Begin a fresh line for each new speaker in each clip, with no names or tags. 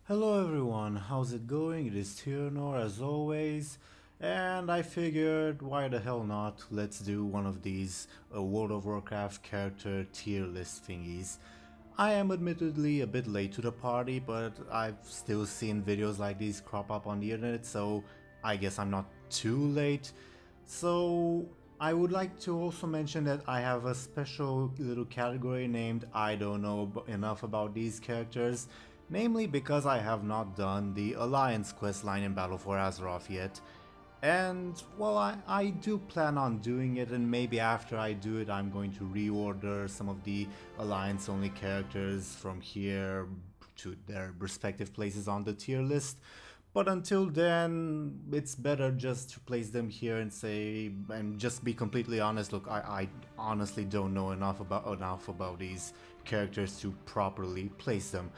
Hello everyone, how's it going? It is Tyrnor as always, and I figured why the hell not, let's do one of these World of Warcraft character tier list thingies. I am admittedly a bit late to the party, but I've still seen videos like these crop up on the internet, so I guess I'm not too late. So I would like to also mention that I have a special little category named I don't know enough about these characters, namely because I have not done the Alliance questline in Battle for Azeroth yet. And, well, I do plan on doing it, and maybe after I do it I'm going to reorder some of the Alliance only characters from here to their respective places on the tier list. But until then, it's better just to place them here and say, and just be completely honest, look, I honestly don't know enough about these characters to properly place them.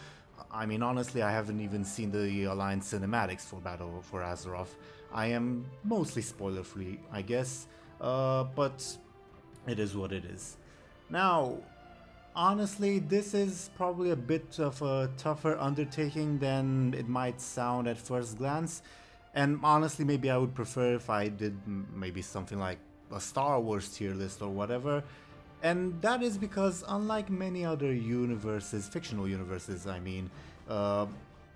I mean, honestly, I haven't even seen the Alliance cinematics for Battle for Azeroth. I am mostly spoiler free, I guess, but it is what it is. Now, honestly, this is probably a bit of a tougher undertaking than it might sound at first glance. And honestly, maybe I would prefer if I did maybe something like a Star Wars tier list or whatever. And that is because, unlike many other universes, fictional universes, I mean,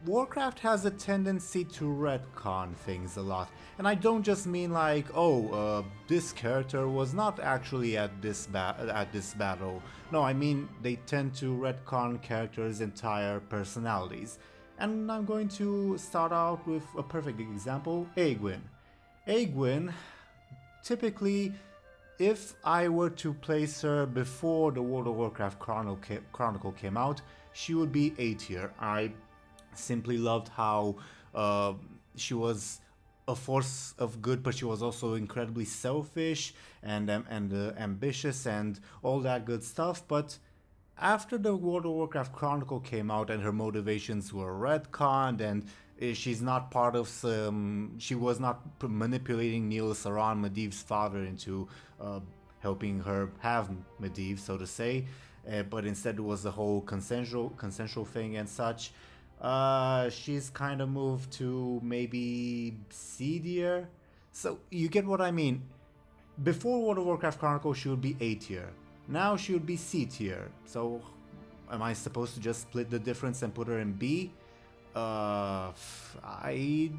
Warcraft has a tendency to retcon things a lot. And I don't just mean like, oh, this character was not actually at this battle. No, I mean they tend to retcon characters' entire personalities. And I'm going to start out with a perfect example, Aegwynn. Aegwynn, typically, if I were to place her before the World of Warcraft Chronicle came out, she would be A tier. I simply loved how she was a force of good, but she was also incredibly selfish and ambitious and all that good stuff. But after the World of Warcraft Chronicle came out and her motivations were retconned and she's not part of some, she was not manipulating Neil Saran, Medivh's father, into helping her have Medivh, so to say, but instead it was the whole consensual thing and such. She's kind of moved to maybe C tier. So you get what I mean. Before World of Warcraft Chronicle, she would be A tier. Now she would be C tier. So am I supposed to just split the difference and put her in B?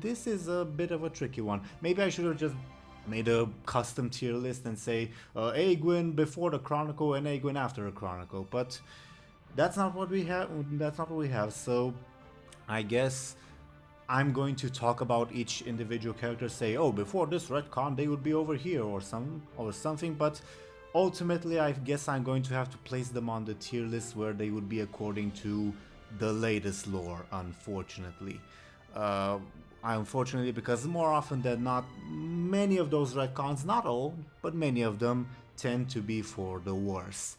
This is a bit of a tricky one. Maybe I should have just made a custom tier list and say Aegwynn before the Chronicle and Aegwynn after the Chronicle, but that's not what we have. So I guess I'm going to talk about each individual character, say, oh, before this retcon they would be over here or something, but ultimately I guess I'm going to have to place them on the tier list where they would be according to the latest lore, unfortunately. Unfortunately, because more often than not, many of those retcons, not all, but many of them, tend to be for the worse.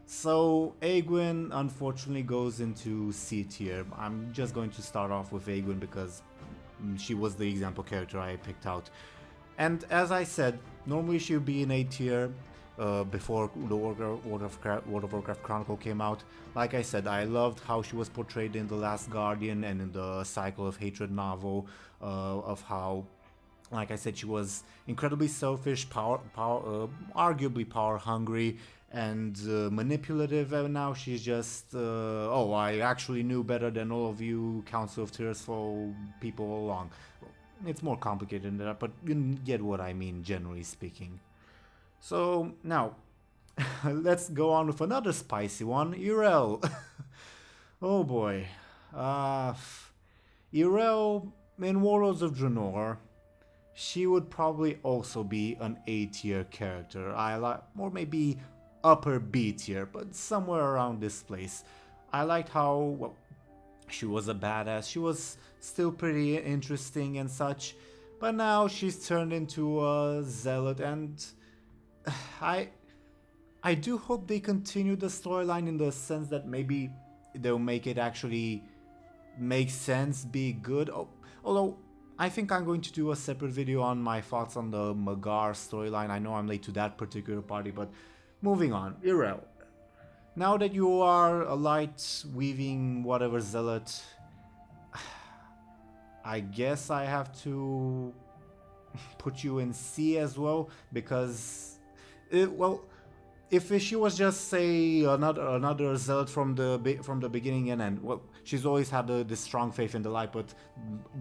So Aegwynn unfortunately goes into C tier. I'm just going to start off with Aegwynn because she was the example character I picked out. And as I said, normally she would be in A tier before the World of Warcraft Chronicle came out. Like I said, I loved how she was portrayed in The Last Guardian and in the Cycle of Hatred novel, of how, like I said, she was incredibly selfish, arguably power hungry, and manipulative, and now she's just, oh, I actually knew better than all of you Council of Tirisfal people all along. It's more complicated than that, but you get what I mean, generally speaking. So, now, let's go on with another spicy one, Yrel. Oh boy. Yrel in Warlords of Draenor, she would probably also be an A tier character. I like, or maybe upper B tier, but somewhere around this place. I liked how, well, she was a badass. She was still pretty interesting and such, but now she's turned into a zealot, and I I do hope they continue the storyline in the sense that maybe they'll make it actually make sense, be good. Although I think I'm going to do a separate video on my thoughts on the Magar storyline. I know I'm late to that particular party, but moving on. Yrel. Now that you are a light weaving whatever zealot, I guess I have to put you in C as well, because well, if she was just, say, another zealot from the beginning and end, well, she's always had this strong faith in the light, but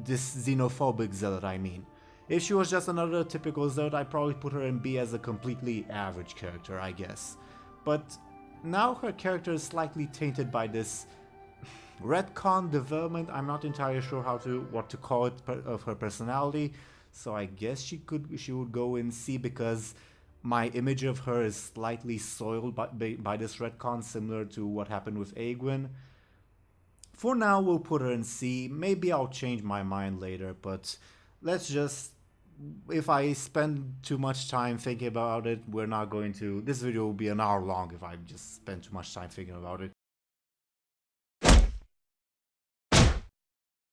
this xenophobic zealot, I mean. If she was just another typical zealot, I'd probably put her in B as a completely average character, I guess. But now her character is slightly tainted by this retcon development. I'm not entirely sure what to call it of her personality, so I guess she would go in C, because my image of her is slightly soiled by this retcon, similar to what happened with Aegwynn. For now, we'll put her in C. Maybe I'll change my mind later, but let's just... If I spend too much time thinking about it, we're not going to... This video will be an hour long if I just spend too much time thinking about it.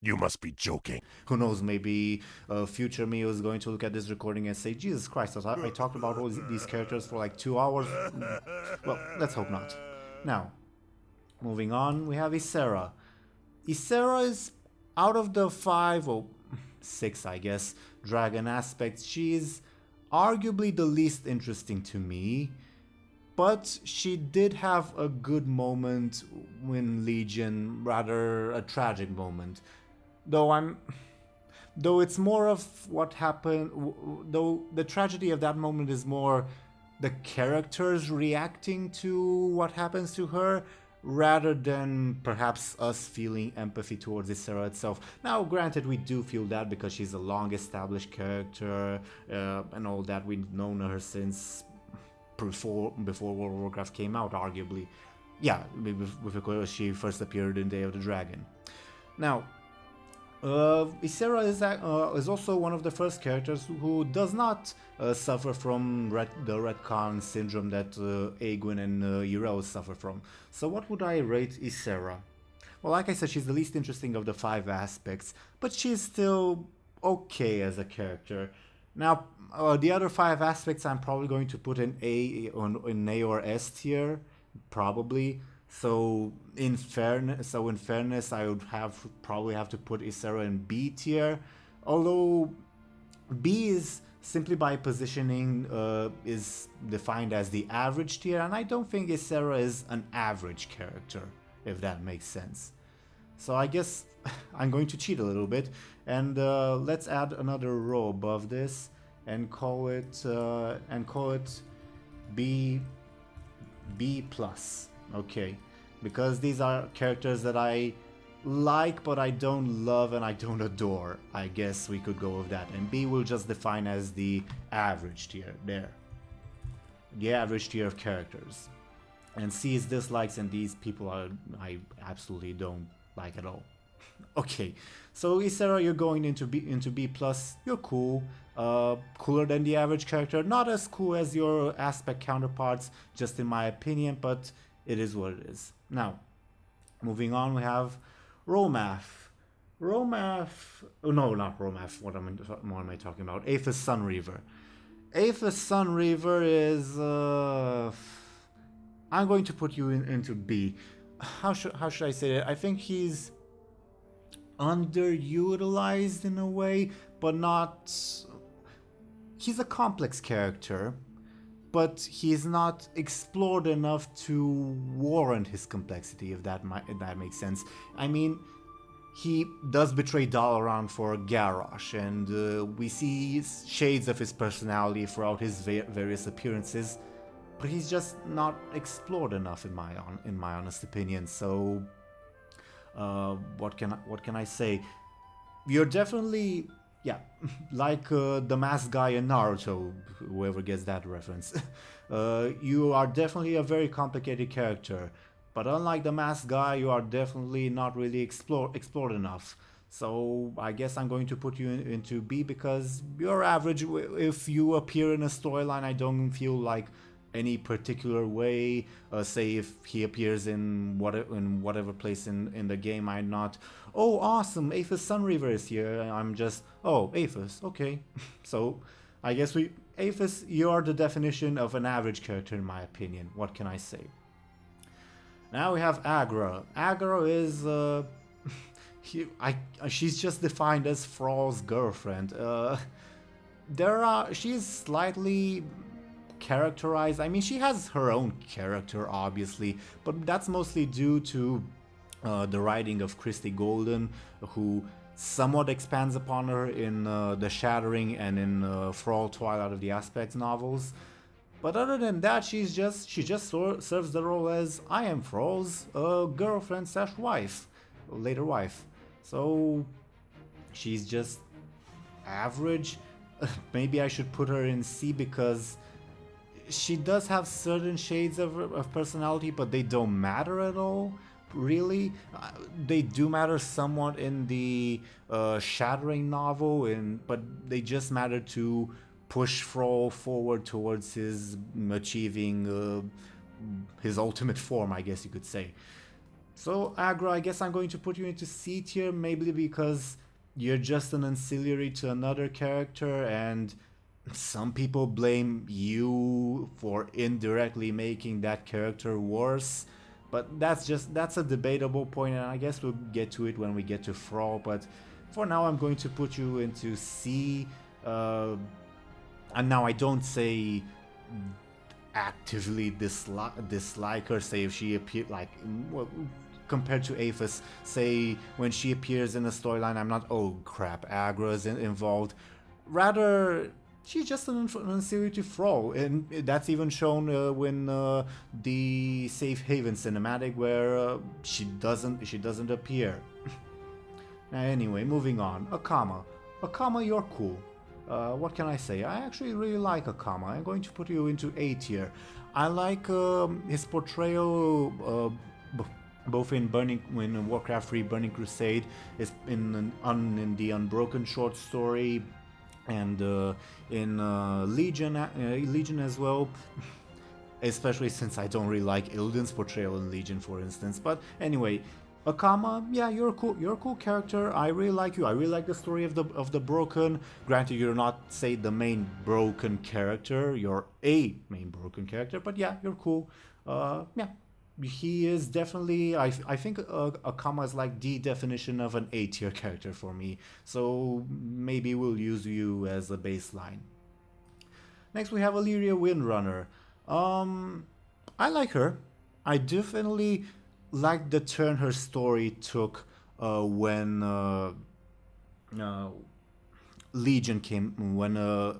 You must be joking.
Who knows, maybe future me is going to look at this recording and say, Jesus Christ, I talked about all these characters for like 2 hours. Well, let's hope not. Now, moving on, we have Ysera. Ysera is, out of the 5, or 6 I guess, dragon aspects, she's arguably the least interesting to me. But she did have a good moment in Legion, rather a tragic moment. Though it's more of what happened, though the tragedy of that moment is more the characters reacting to what happens to her, rather than perhaps us feeling empathy towards Ysera itself. Now, granted, we do feel that because she's a long-established character and all that. We've known her since before World of Warcraft came out, arguably. Yeah, because she first appeared in Day of the Dragon. Now, Ysera is also one of the first characters who does not suffer from the retcon syndrome that Aegwynn and Yrel suffer from. So what would I rate Ysera? Well, like I said, she's the least interesting of the 5 aspects, but she's still okay as a character. Now, the other 5 aspects I'm probably going to put in A or S tier, probably. So in fairness, I would probably have to put Ysera in B tier. Although B is simply by positioning is defined as the average tier, and I don't think Ysera is an average character, if that makes sense. So I guess I'm going to cheat a little bit, and let's add another row above this and call it B plus. Okay, because these are characters that I like, but I don't love and I don't adore. I guess we could go with that. And B will just define as the average tier there. The average tier of characters. And C is dislikes, and these people I absolutely don't like at all. Okay, so Ysera, you're going into B plus. You're cool. Cooler than the average character. Not as cool as your aspect counterparts, just in my opinion, but it is what it is. Now, moving on, we have Romath. Oh no, not Romath. What am I talking about? Aethas Sunreaver. Aethas Sunreaver is... I'm going to put you into B. How should I say it? I think he's underutilized in a way, but not... He's a complex character, but he's not explored enough to warrant his complexity, if that makes sense. I mean, he does betray Dalaran for Garrosh, and we see shades of his personality throughout his various appearances, but he's just not explored enough, in my honest opinion. So, what can I say? You're definitely... Yeah, like the masked guy in Naruto, whoever gets that reference. You are definitely a very complicated character, but unlike the masked guy, you are definitely not really explored enough. So I guess I'm going to put you into B, because you're average. If you appear in a storyline, I don't feel like any particular way. Say if he appears in whatever place in the game, I'm not, oh awesome, Aethas Sunreaver is here. I'm just, oh, Aethas, okay. So I guess Aethas, you are the definition of an average character in my opinion. What can I say? Now we have Agra. Agra is she's just defined as Thrall's girlfriend. She's slightly characterized. I mean, she has her own character, obviously, but that's mostly due to the writing of Christie Golden, who somewhat expands upon her in The Shattering and in Thrall Twilight of the Aspects novels. But other than that, she just serves the role as I am Thrall's girlfriend / wife, later wife. So she's just average. Maybe I should put her in C because she does have certain shades of personality, but they don't matter at all. Really, they do matter somewhat in the Shattering novel, but they just matter to push Thrall forward towards his achieving his ultimate form, I guess you could say. So Agra, I guess I'm going to put you into C tier, maybe because you're just an ancillary to another character, and some people blame you for indirectly making that character worse. But that's a debatable point, and I guess we'll get to it when we get to Thrall. But for now, I'm going to put you into C. And now I don't say actively dislike her. Say if she appeared compared to Aethas, say when she appears in a storyline, I'm not, oh crap, Agra's involved. Rather, she's just an ancillary to Thrall, and that's even shown when the Safe Haven cinematic, where she doesn't appear. Now, anyway, moving on. Akama. Akama, you're cool. What can I say? I actually really like Akama. I'm going to put you into A tier. I like his portrayal both in Warcraft 3 Burning Crusade, is in the Unbroken short story, and in Legion as well. Especially since I don't really like Illidan's portrayal in Legion, for instance. But anyway, Akama, yeah, you're a cool character. I really like you. I really like the story of the Broken. Granted, you're not, say, the main Broken character. You're a main Broken character, but yeah, you're cool. Yeah, he is definitely. I think Akama is like the definition of an A tier character for me. So maybe we'll use you as a baseline. Next, we have Alleria Windrunner. I like her. I definitely like the turn her story took when Legion when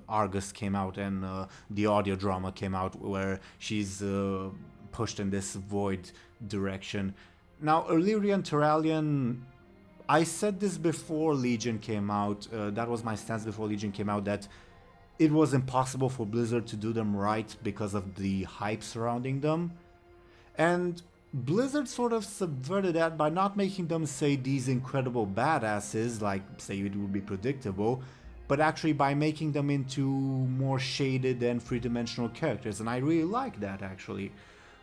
Argus came out, and the audio drama came out, where she's pushed in this void direction. Now, Illyrian Terralion, I said this before Legion came out, that was my stance before Legion came out, that it was impossible for Blizzard to do them right because of the hype surrounding them. And Blizzard sort of subverted that by not making them, say, these incredible badasses, like, say, it would be predictable, but actually by making them into more shaded and three-dimensional characters, and I really like that, actually.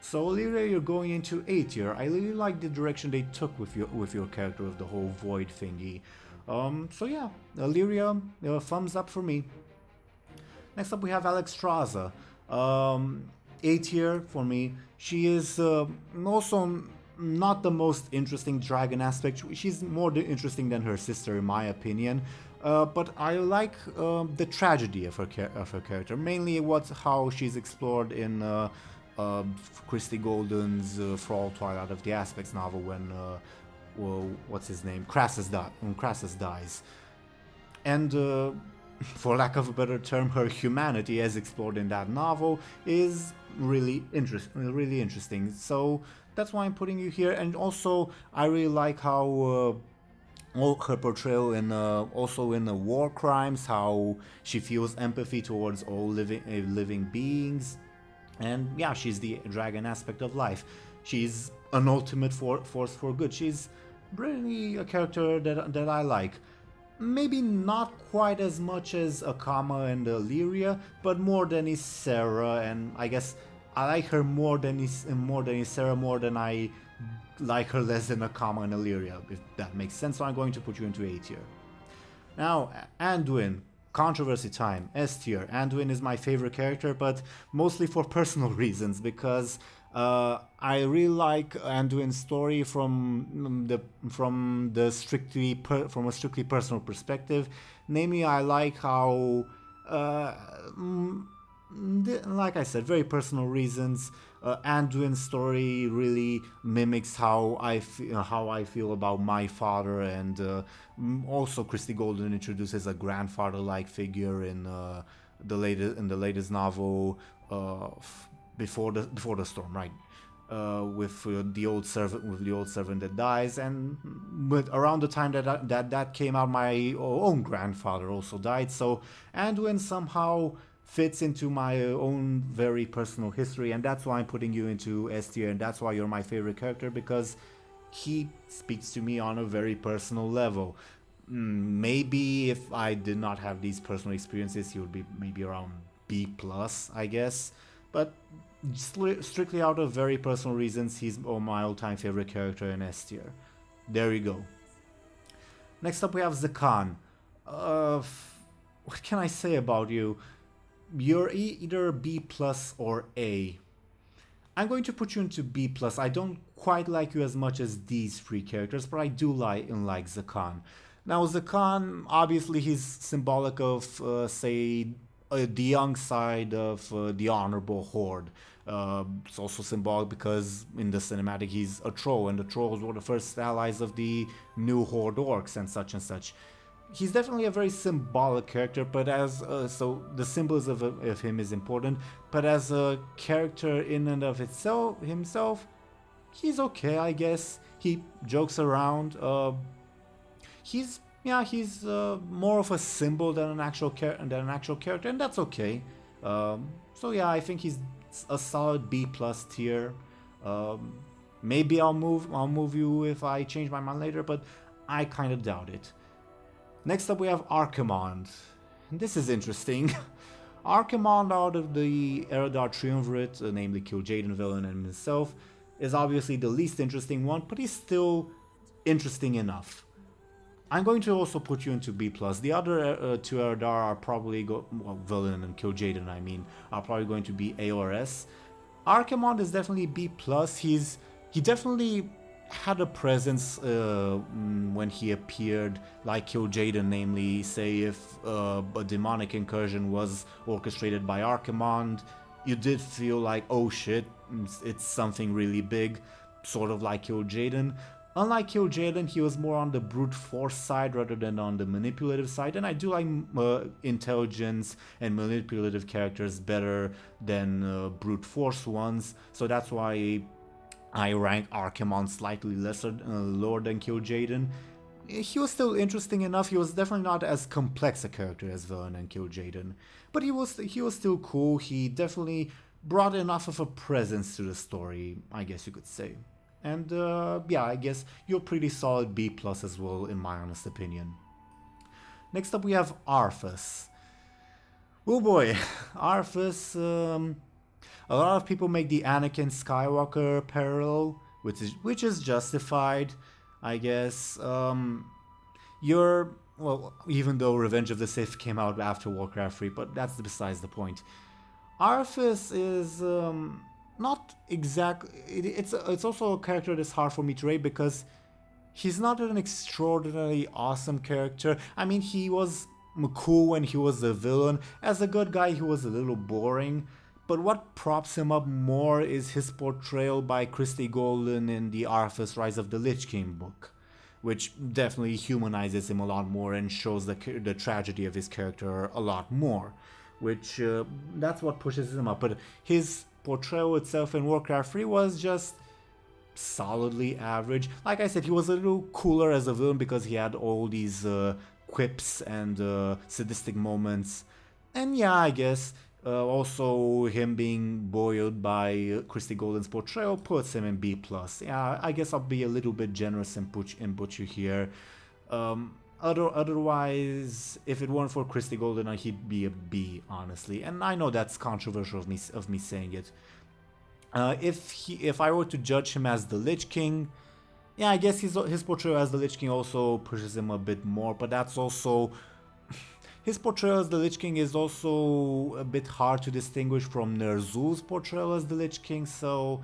So, Illyria, you're going into A tier. I really like the direction they took with your character, with the whole void thingy. So yeah, Illyria, thumbs up for me. Next up, we have Alexstrasza. A tier for me. She is also not the most interesting dragon aspect. She's more interesting than her sister, in my opinion. But I like the tragedy of her character, mainly how she's explored in Christie Golden's Thrall Twilight of the Aspects novel, when what's his name, Crassus dies, and for lack of a better term, her humanity as explored in that novel is really interesting. So that's why I'm putting you here. And also, I really like how her portrayal in also in the war crimes, how she feels empathy towards all living beings. And yeah, she's the dragon aspect of life. She's an ultimate force for good. She's really a character that I like. Maybe not quite as much as Akama and Illyria, but more than Ysera, and I guess I like her more than Ysera, more than I like her less than Akama and Illyria, if that makes sense. So I'm going to put you into A tier. Now, Anduin. Controversy time, S tier. Anduin is my favorite character, but mostly for personal reasons, because I really like Anduin's story from the from a strictly personal perspective. Namely, I like how, like I said, very personal reasons. Anduin's story really mimics how I feel about my father, and also Christie Golden introduces a grandfather-like figure in the latest novel, before the storm, right? With the old servant that dies, and but around the time that came out, my own grandfather also died. So Anduin somehow fits into my own very personal history, and that's why I'm putting you into S tier, and that's why you're my favorite character, because he speaks to me on a very personal level. Maybe if I did not have these personal experiences, he would be maybe around B plus, I guess. But strictly out of very personal reasons, he's my all-time favorite character in S tier. There you go. Next up we have Zakan. What can I say about you? You're either B plus or A. I'm going to put you into B plus. I don't quite like you as much as these three characters, but I do like Zakan. Now Zakan, obviously he's symbolic of, say, the young side of the Honorable Horde. It's also symbolic because in the cinematic he's a troll, and the trolls were the first allies of the new Horde orcs and such and such. He's definitely a very symbolic character, but as so the symbolism of him is important. But as a character in and of himself, he's okay, I guess. He jokes around. He's more of a symbol than an actual character, and that's okay. So yeah, I think he's a solid B plus tier. Maybe I'll move you if I change my mind later, but I kind of doubt it. Next up we have Archimonde. This is interesting. Archimonde, out of the Eredar Triumvirate, namely Kil'jaeden, Velen, and himself, is obviously the least interesting one, but he's still interesting enough. I'm going to also put you into B+. The other two Eredar are probably, Velen and Kil'jaeden, I mean, are probably going to be A or S. Archimonde is definitely B+. He definitely had a presence when he appeared, like Kil'jaeden, namely, say if a demonic incursion was orchestrated by Archimonde, you did feel like, oh shit, it's something really big, sort of like Kil'jaeden. Unlike Kil'jaeden, he was more on the brute force side rather than on the manipulative side, and I do like intelligence and manipulative characters better than brute force ones, so that's why I rank Archimonde slightly lower than Kil'jaeden. He was still interesting enough. He was definitely not as complex a character as Velen and Kil'jaeden, but he was still cool. He definitely brought enough of a presence to the story, I guess you could say. And yeah, I guess you're pretty solid B+ as well, in my honest opinion. Next up we have Arthas. Oh boy, Arthas. A lot of people make the Anakin Skywalker parallel, which is justified, I guess. Even though Revenge of the Sith came out after Warcraft 3, but that's besides the point. Arthas is not exactly. It's also a character that's hard for me to rate because he's not an extraordinarily awesome character. I mean, he was cool when he was a villain. As a good guy, he was a little boring. But what props him up more is his portrayal by Christie Golden in the Arthas Rise of the Lich King book, which definitely humanizes him a lot more and shows the tragedy of his character a lot more, which that's what pushes him up. But his portrayal itself in Warcraft 3 was just solidly average. Like I said, he was a little cooler as a villain because he had all these quips and sadistic moments. And yeah, I guess also him being buoyed by Christie Golden's portrayal puts him in B+. Yeah, I guess I'll be a little bit generous and put you here. Otherwise, if it weren't for Christie Golden, he'd be a B, honestly. And I know that's controversial of me saying it. If I were to judge him as the Lich King, yeah, I guess his portrayal as the Lich King also pushes him a bit more, but that's also... His portrayal as the Lich King is also a bit hard to distinguish from Ner'zhul's portrayal as the Lich King, so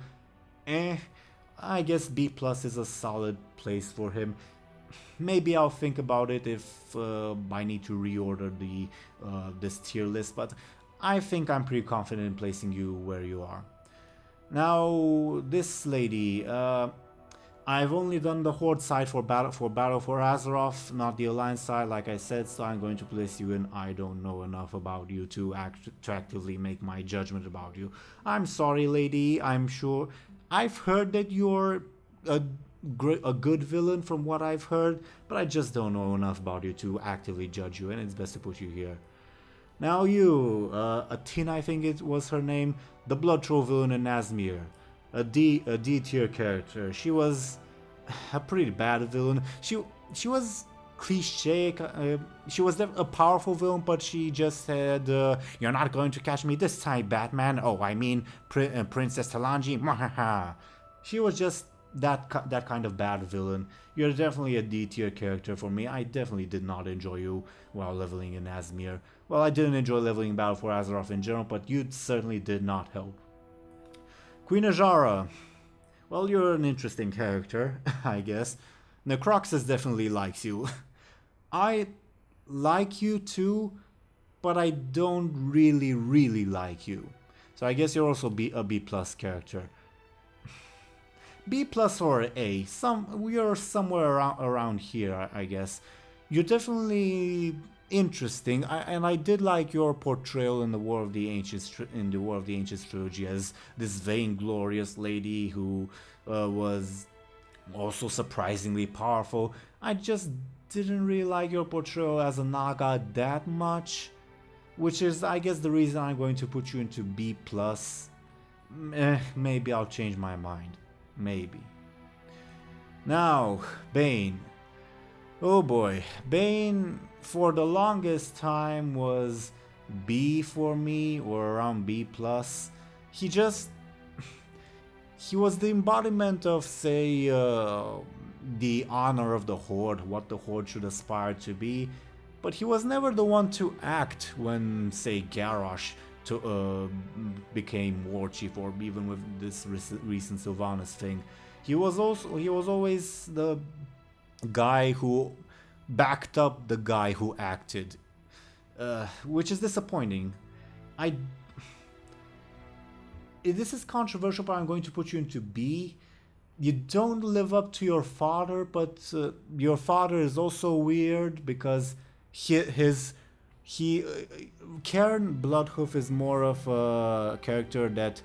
I guess B plus is a solid place for him. Maybe I'll think about it if I need to reorder the this tier list, but I think I'm pretty confident in placing you where you are. Now, this lady, I've only done the Horde side for Battle for Azeroth, not the Alliance side, like I said, so I'm going to place you in. I don't know enough about you to actively make my judgment about you. I'm sorry, lady, I'm sure. I've heard that you're a good villain from what I've heard, but I just don't know enough about you to actively judge you, and it's best to put you here. Now you, Athena, I think it was her name, the Blood Troll villain in Nazmir. A D tier character. She was a pretty bad villain. She was cliche. She was a powerful villain, but she just said, "You're not going to catch me this time, Batman." Oh, I mean, Princess Talanji. She was just that kind of bad villain. You're definitely a D tier character for me. I definitely did not enjoy you while leveling in Nazmir. Well, I didn't enjoy leveling Battle for Azeroth in general, but you certainly did not help. Queen Azshara. Well, you're an interesting character, I guess. Necroxus definitely likes you. I like you too, but I don't really like you. So I guess you're also a B plus character. B plus or A. You're somewhere around here, I guess. You're definitely interesting, and I did like your portrayal in the War of the Ancients trilogy as this vainglorious lady who was also surprisingly powerful. I just didn't really like your portrayal as a Naga that much, which is, I guess, the reason I'm going to put you into B plus. Maybe I'll change my mind. Maybe. Now, Baine. Oh boy, Baine for the longest time was B for me, or around B plus. He was the embodiment of, say, the honor of the Horde, what the Horde should aspire to be, but he was never the one to act when, say, Garrosh became war chief, or even with this recent Sylvanas thing. He was always the guy who backed up the guy who acted, which is disappointing. This is controversial, but I'm going to put you into B. You don't live up to your father, but your father is also weird because Cairn Bloodhoof is more of a character that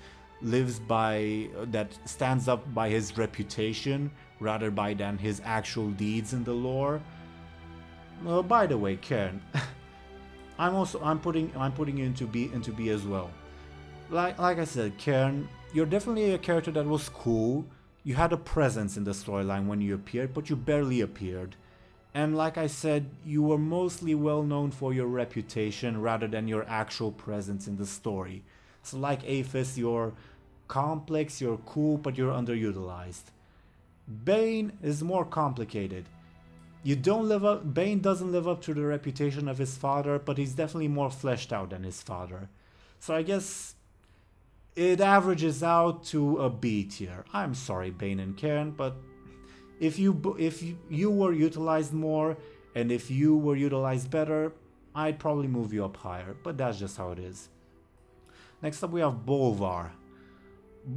stands up by his reputation rather than his actual deeds in the lore. By the way, Cairn, I'm putting you into B as well. Like I said, Cairn, you're definitely a character that was cool. You had a presence in the storyline when you appeared, but you barely appeared. And like I said, you were mostly well known for your reputation rather than your actual presence in the story. So like Aethas, you're complex, you're cool, but you're underutilized. Baine is more complicated. Baine doesn't live up to the reputation of his father, but he's definitely more fleshed out than his father. So I guess it averages out to a B tier. I'm sorry, Baine and Cairn, but if you were utilized more, and if you were utilized better, I'd probably move you up higher, but that's just how it is. Next up we have Bolvar.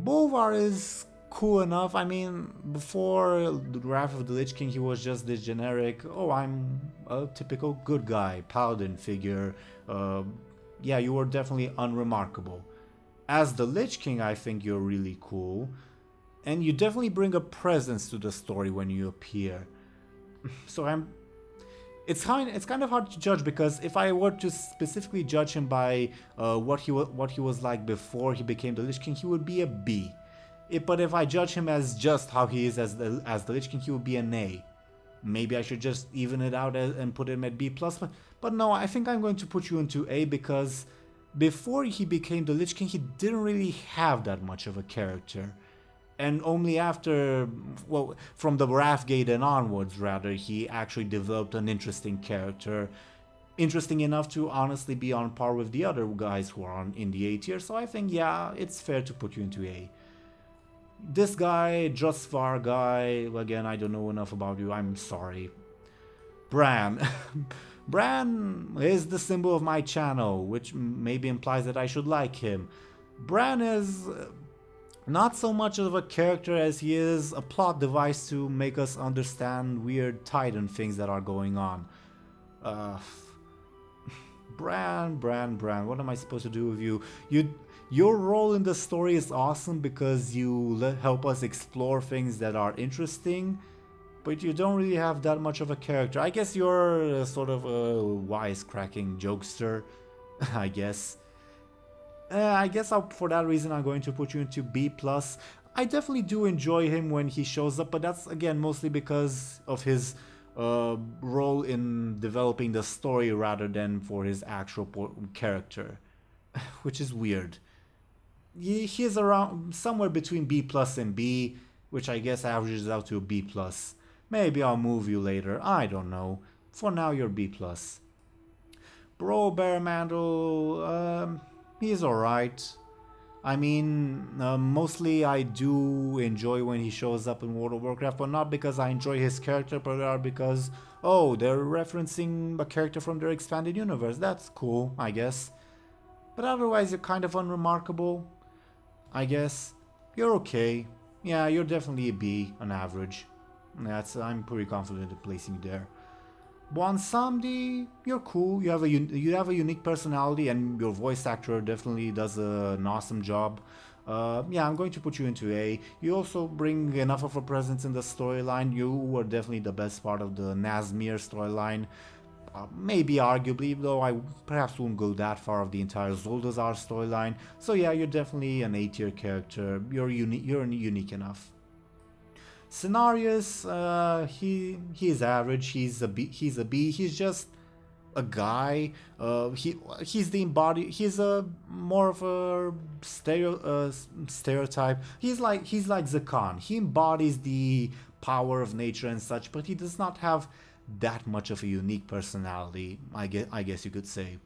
Bolvar is cool enough. I mean, before the Wrath of the Lich King, he was just this generic, oh, I'm a typical good guy, paladin figure. Yeah, you were definitely unremarkable. As the Lich King, I think you're really cool. And you definitely bring a presence to the story when you appear. So it's kind of hard to judge, because if I were to specifically judge him by what he was like before he became the Lich King, he would be a B. But if I judge him as just how he is as the Lich King, he would be an A. Maybe I should just even it out and put him at B+. But no, I think I'm going to put you into A, because before he became the Lich King, he didn't really have that much of a character. And only after, well, from the Wrathgate and onwards, rather, he actually developed an interesting character. Interesting enough to honestly be on par with the other guys who are in the A tier. So I think, yeah, it's fair to put you into A. This guy, Drustvar guy, again, I don't know enough about you, I'm sorry. Brann. Brann is the symbol of my channel, which maybe implies that I should like him. Brann is not so much of a character as he is a plot device to make us understand weird Titan things that are going on. Brann, what am I supposed to do with you? Your role in the story is awesome because you help us explore things that are interesting, but you don't really have that much of a character. I guess you're sort of a wisecracking jokester, I guess. For that reason I'm going to put you into B+. I definitely do enjoy him when he shows up, but that's again mostly because of his role in developing the story rather than for his actual character, which is weird. He's around somewhere between B+ and B, which I guess averages out to a B+. Maybe I'll move you later, I don't know. For now you're B+. Broll Bearmantle, he's alright. I mean, mostly I do enjoy when he shows up in World of Warcraft, but not because I enjoy his character, but because, oh, they're referencing a character from their expanded universe. That's cool, I guess. But otherwise, you're kind of unremarkable, I guess. You're okay. Yeah, you're definitely a B, an average. I'm pretty confident in placing you there. Bwansamdi, you're cool. You have a unique personality, and your voice actor definitely does an awesome job. Yeah, I'm going to put you into A. You also bring enough of a presence in the storyline. You were definitely the best part of the Nazmir storyline. Maybe arguably, though I perhaps won't go that far of the entire Zuldazar storyline. So yeah, you're definitely an A-tier character. You're unique enough. Cenarius, he's average. He's a B. He's just a guy. He's a more of a stereotype. He's like Zakan. He embodies the power of nature and such, but he does not have that much of a unique personality, I guess you could say.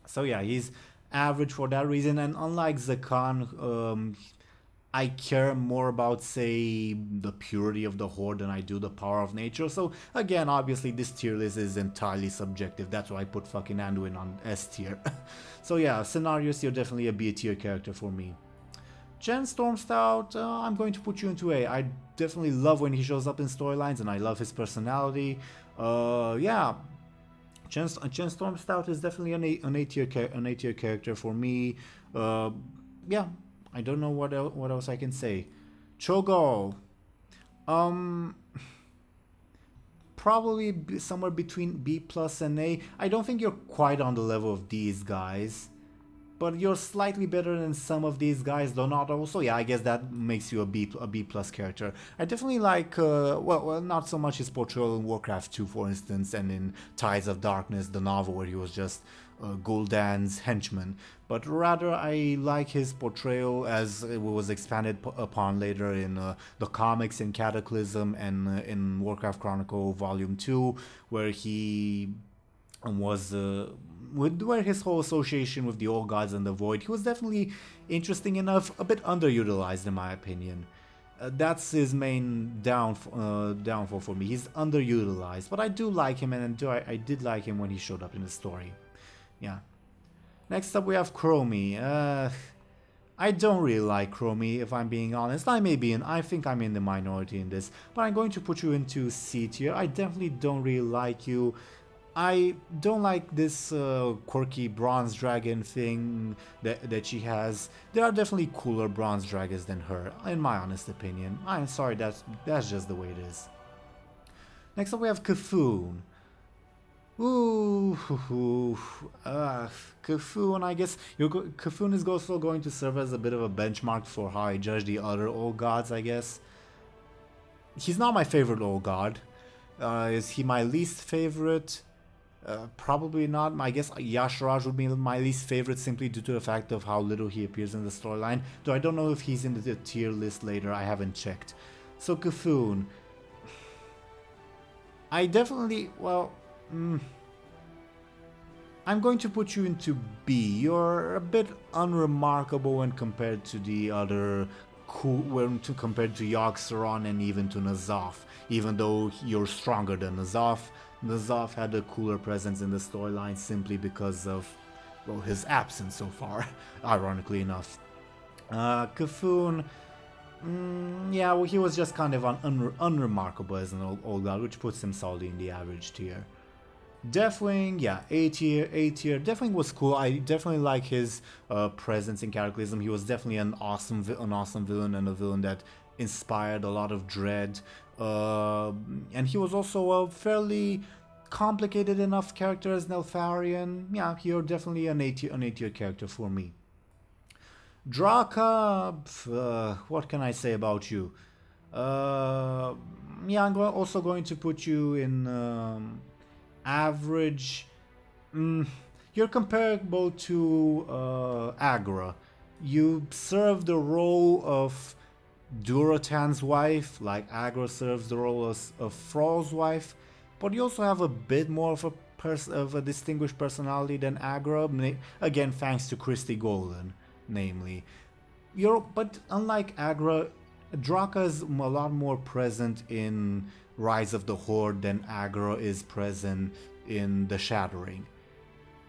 So yeah, he's average for that reason, and unlike Zakan, I care more about, say, the purity of the Horde than I do the power of nature. So again, obviously this tier list is entirely subjective. That's why I put fucking Anduin on S tier. So yeah, Cenarius, you're definitely a B tier character for me. Chen Stormstout, I'm going to put you into A. I definitely love when he shows up in storylines, and I love his personality. Yeah, Chen Stormstout is definitely an A tier character for me. Yeah, I don't know what else I can say. Cho'gall, probably somewhere between B+ and A. I don't think you're quite on the level of these guys, but you're slightly better than some of these guys, though not also. Yeah, I guess that makes you a B+ character. I definitely like, well, not so much his portrayal in Warcraft 2, for instance, and in Tides of Darkness, the novel where he was just Gul'dan's henchman, but rather I like his portrayal as it was expanded upon later in the comics in Cataclysm and in Warcraft Chronicle Volume 2, where he was where his whole association with the Old Gods and the Void. He was definitely interesting enough, a bit underutilized in my opinion. That's his main downfall for me. He's underutilized, but I do like him, and I did like him when he showed up in the story. Yeah. Next up we have Chromie. I don't really like Chromie, if I'm being honest. I think I'm in the minority in this, but I'm going to put you into C tier. I definitely don't really like you. I don't like this quirky bronze dragon thing that she has. There are definitely cooler bronze dragons than her, in my honest opinion. I'm sorry, that's just the way it is. Next up we have Kafun. Ooh, Kafun, I guess Kafun is also going to serve as a bit of a benchmark for how I judge the other old gods, I guess. He's not my favorite old god. Is he my least favorite? Probably not. I guess Y'Shaarj would be my least favorite simply due to the fact of how little he appears in the storyline. Though I don't know if he's in the tier list later, I haven't checked. So Kafun. I definitely, well... I'm going to put you into B. You're a bit unremarkable when compared to the other cool when compared to Yogg-Saron and even to N'Zoth. Even though you're stronger than N'Zoth had a cooler presence in the storyline simply because of, well, his absence so far, ironically enough. K'Fun, yeah, well, he was just kind of unremarkable as an old god, which puts him solidly in the average tier. Deathwing, yeah, A tier. Deathwing was cool. I definitely like his presence in Cataclysm. He was definitely an awesome villain and a villain that inspired a lot of dread. And he was also a fairly complicated enough character as Neltharion. Yeah, you're definitely an A tier character for me. Draka, what can I say about you? Yeah, I'm also going to put you in average. You're comparable to Agra. You serve the role of Durotan's wife, like Agra serves the role of Thrall's wife, but you also have a bit more of a distinguished personality than Agra, again thanks to Christy Golden, namely. But unlike Agra, Draka is a lot more present in Rise of the Horde than Agra is present in The Shattering,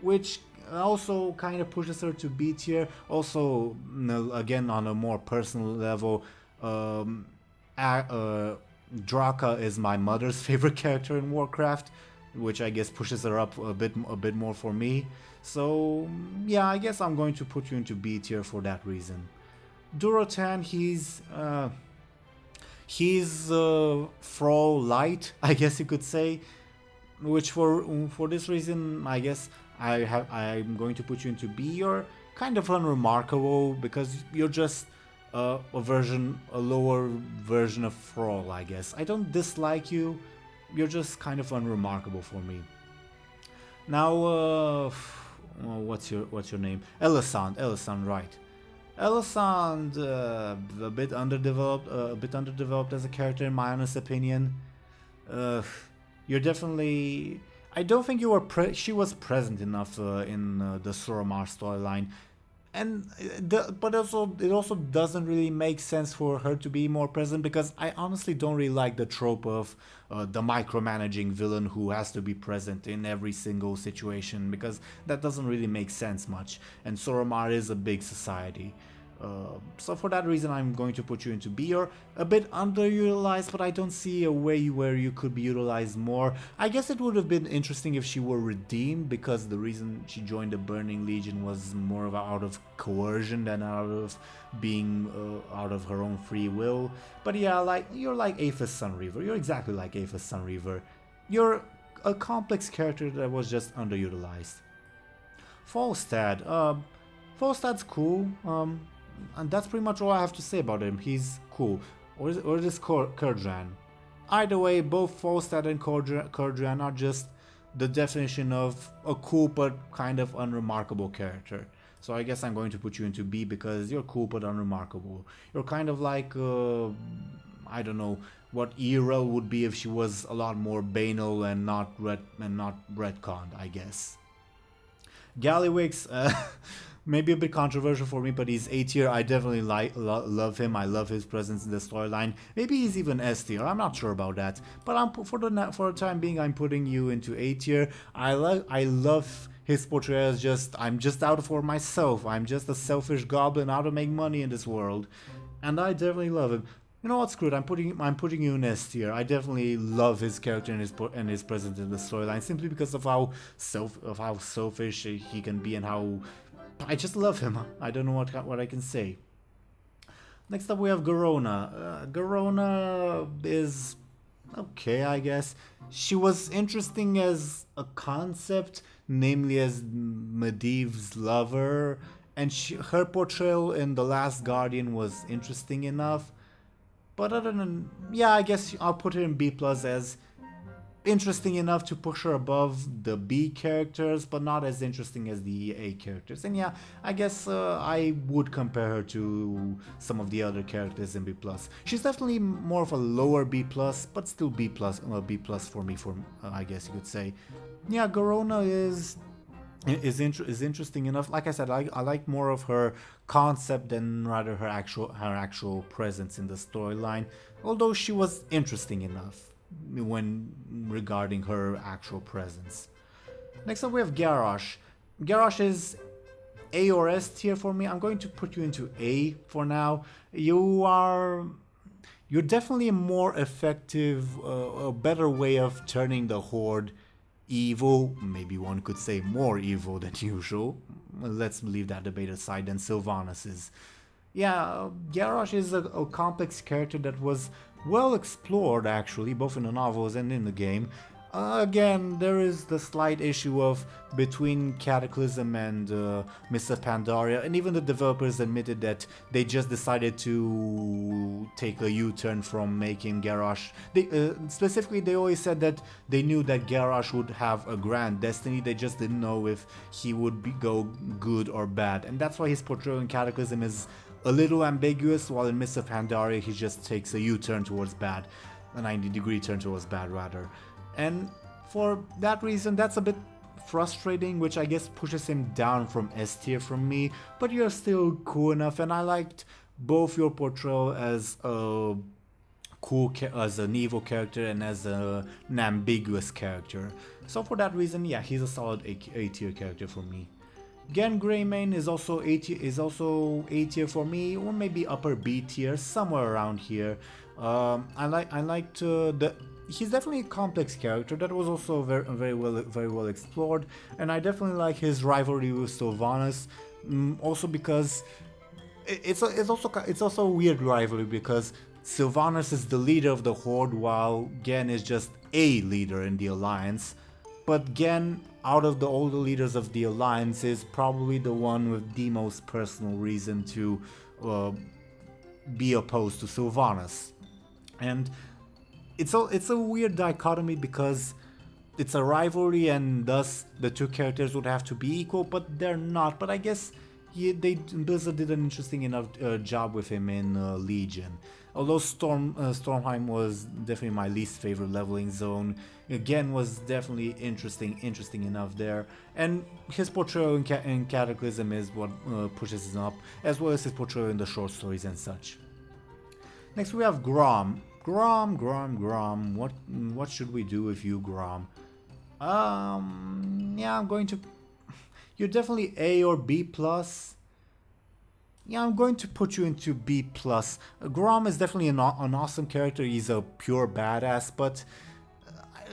which also kind of pushes her to B tier. Also, again, on a more personal level, Draka is my mother's favorite character in Warcraft, which I guess pushes her up a bit more for me. So yeah, I guess I'm going to put you into B tier for that reason. Durotan, he's Thrall light, I guess you could say, which for this reason, I guess I'm going to put you into B. You're kind of unremarkable because you're just a lower version of Thrall, I guess. I don't dislike you. You're just kind of unremarkable for me. Now, what's your name? Elisand, right? Elisand, a bit underdeveloped as a character in my honest opinion. You're definitely. I don't think you were. She was present enough in the Suramar storyline, and but also it also doesn't really make sense for her to be more present because I honestly don't really like the trope of the micromanaging villain who has to be present in every single situation because that doesn't really make sense much. And Suramar is a big society. So for that reason, I'm going to put you into B. You're a bit underutilized, but I don't see a way where you could be utilized more. I guess it would have been interesting if she were redeemed, because the reason she joined the Burning Legion was more of out of coercion than out of being out of her own free will. But yeah, you're like Aethas Sunreaver. You're exactly like Aethas Sunreaver. You're a complex character that was just underutilized. Falstad. Falstad's cool. And that's pretty much all I have to say about him. He's cool. Or is this Kurdran? Either way, both Falstad and Kurdran are just the definition of a cool but kind of unremarkable character. So I guess I'm going to put you into B because you're cool but unremarkable. You're kind of like, I don't know, what Irel would be if she was a lot more banal and not retconned, I guess. Gallywix, maybe a bit controversial for me, but he's A tier. I definitely love him. I love his presence in the storyline. Maybe he's even S tier. I'm not sure about that. But for the time being, I'm putting you into A tier. I love his portrayal as I'm just out for myself. I'm just a selfish goblin out to make money in this world, and I definitely love him. You know what? Screw it. I'm putting you in S tier. I definitely love his character and his presence in the storyline simply because of how selfish he can be and how I just love him. I don't know what I can say. Next up we have Garona. Garona is okay, I guess. She was interesting as a concept, namely as Medivh's lover, and her portrayal in The Last Guardian was interesting enough. But other than, yeah, I guess I'll put her in B+ as interesting enough to push her above the B characters, but not as interesting as the A characters. And yeah, I guess I would compare her to some of the other characters in B+. She's definitely more of a lower B+, but still B+ for me, I guess you could say. Yeah, Garona is is interesting enough. Like I said, I like more of her concept than rather her actual presence in the storyline. Although she was interesting enough when regarding her actual presence. Next up we have Garrosh. Garrosh is A or S tier for me. I'm going to put you into A for now. You're definitely a more effective, a better way of turning the Horde evil, maybe one could say more evil than usual. Let's leave that debate aside, than Sylvanas is. Yeah, Garrosh is a complex character that was well explored actually, both in the novels and in the game. Again, there is the slight issue of between Cataclysm and Mists of Pandaria, and even the developers admitted that they just decided to take a U-turn from making Garrosh. Specifically, they always said that they knew that Garrosh would have a grand destiny, they just didn't know if he would go good or bad, and that's why his portrayal in Cataclysm is a little ambiguous, while in Mists of Pandaria he just takes a U-turn towards bad, a 90-degree turn towards bad rather. And for that reason, that's a bit frustrating, which I guess pushes him down from S tier from me, but you're still cool enough, and I liked both your portrayal as a as an evil character and as an ambiguous character. So for that reason, yeah, he's a solid A tier character for me. Genn Greymane is also A tier for me, or maybe upper B tier, somewhere around here. I liked he's definitely a complex character that was also very well explored, and I definitely like his rivalry with Sylvanas. Also because it's also a weird rivalry because Sylvanas is the leader of the Horde while Genn is just a leader in the Alliance. But Genn, out of all the leaders of the Alliance, is probably the one with the most personal reason to be opposed to Sylvanas. And it's a weird dichotomy because it's a rivalry and thus the two characters would have to be equal, but they're not. But I guess Blizzard did an interesting enough job with him in Legion. Although Stormheim was definitely my least favorite leveling zone, again was definitely interesting enough there. And his portrayal in Cataclysm is what pushes him up, as well as his portrayal in the short stories and such. Next we have Grom. Grom. What should we do with you, Grom? Yeah, I'm going to... You're definitely A or B plus. Yeah, I'm going to put you into B plus. Grom is definitely an awesome character. He's a pure badass, but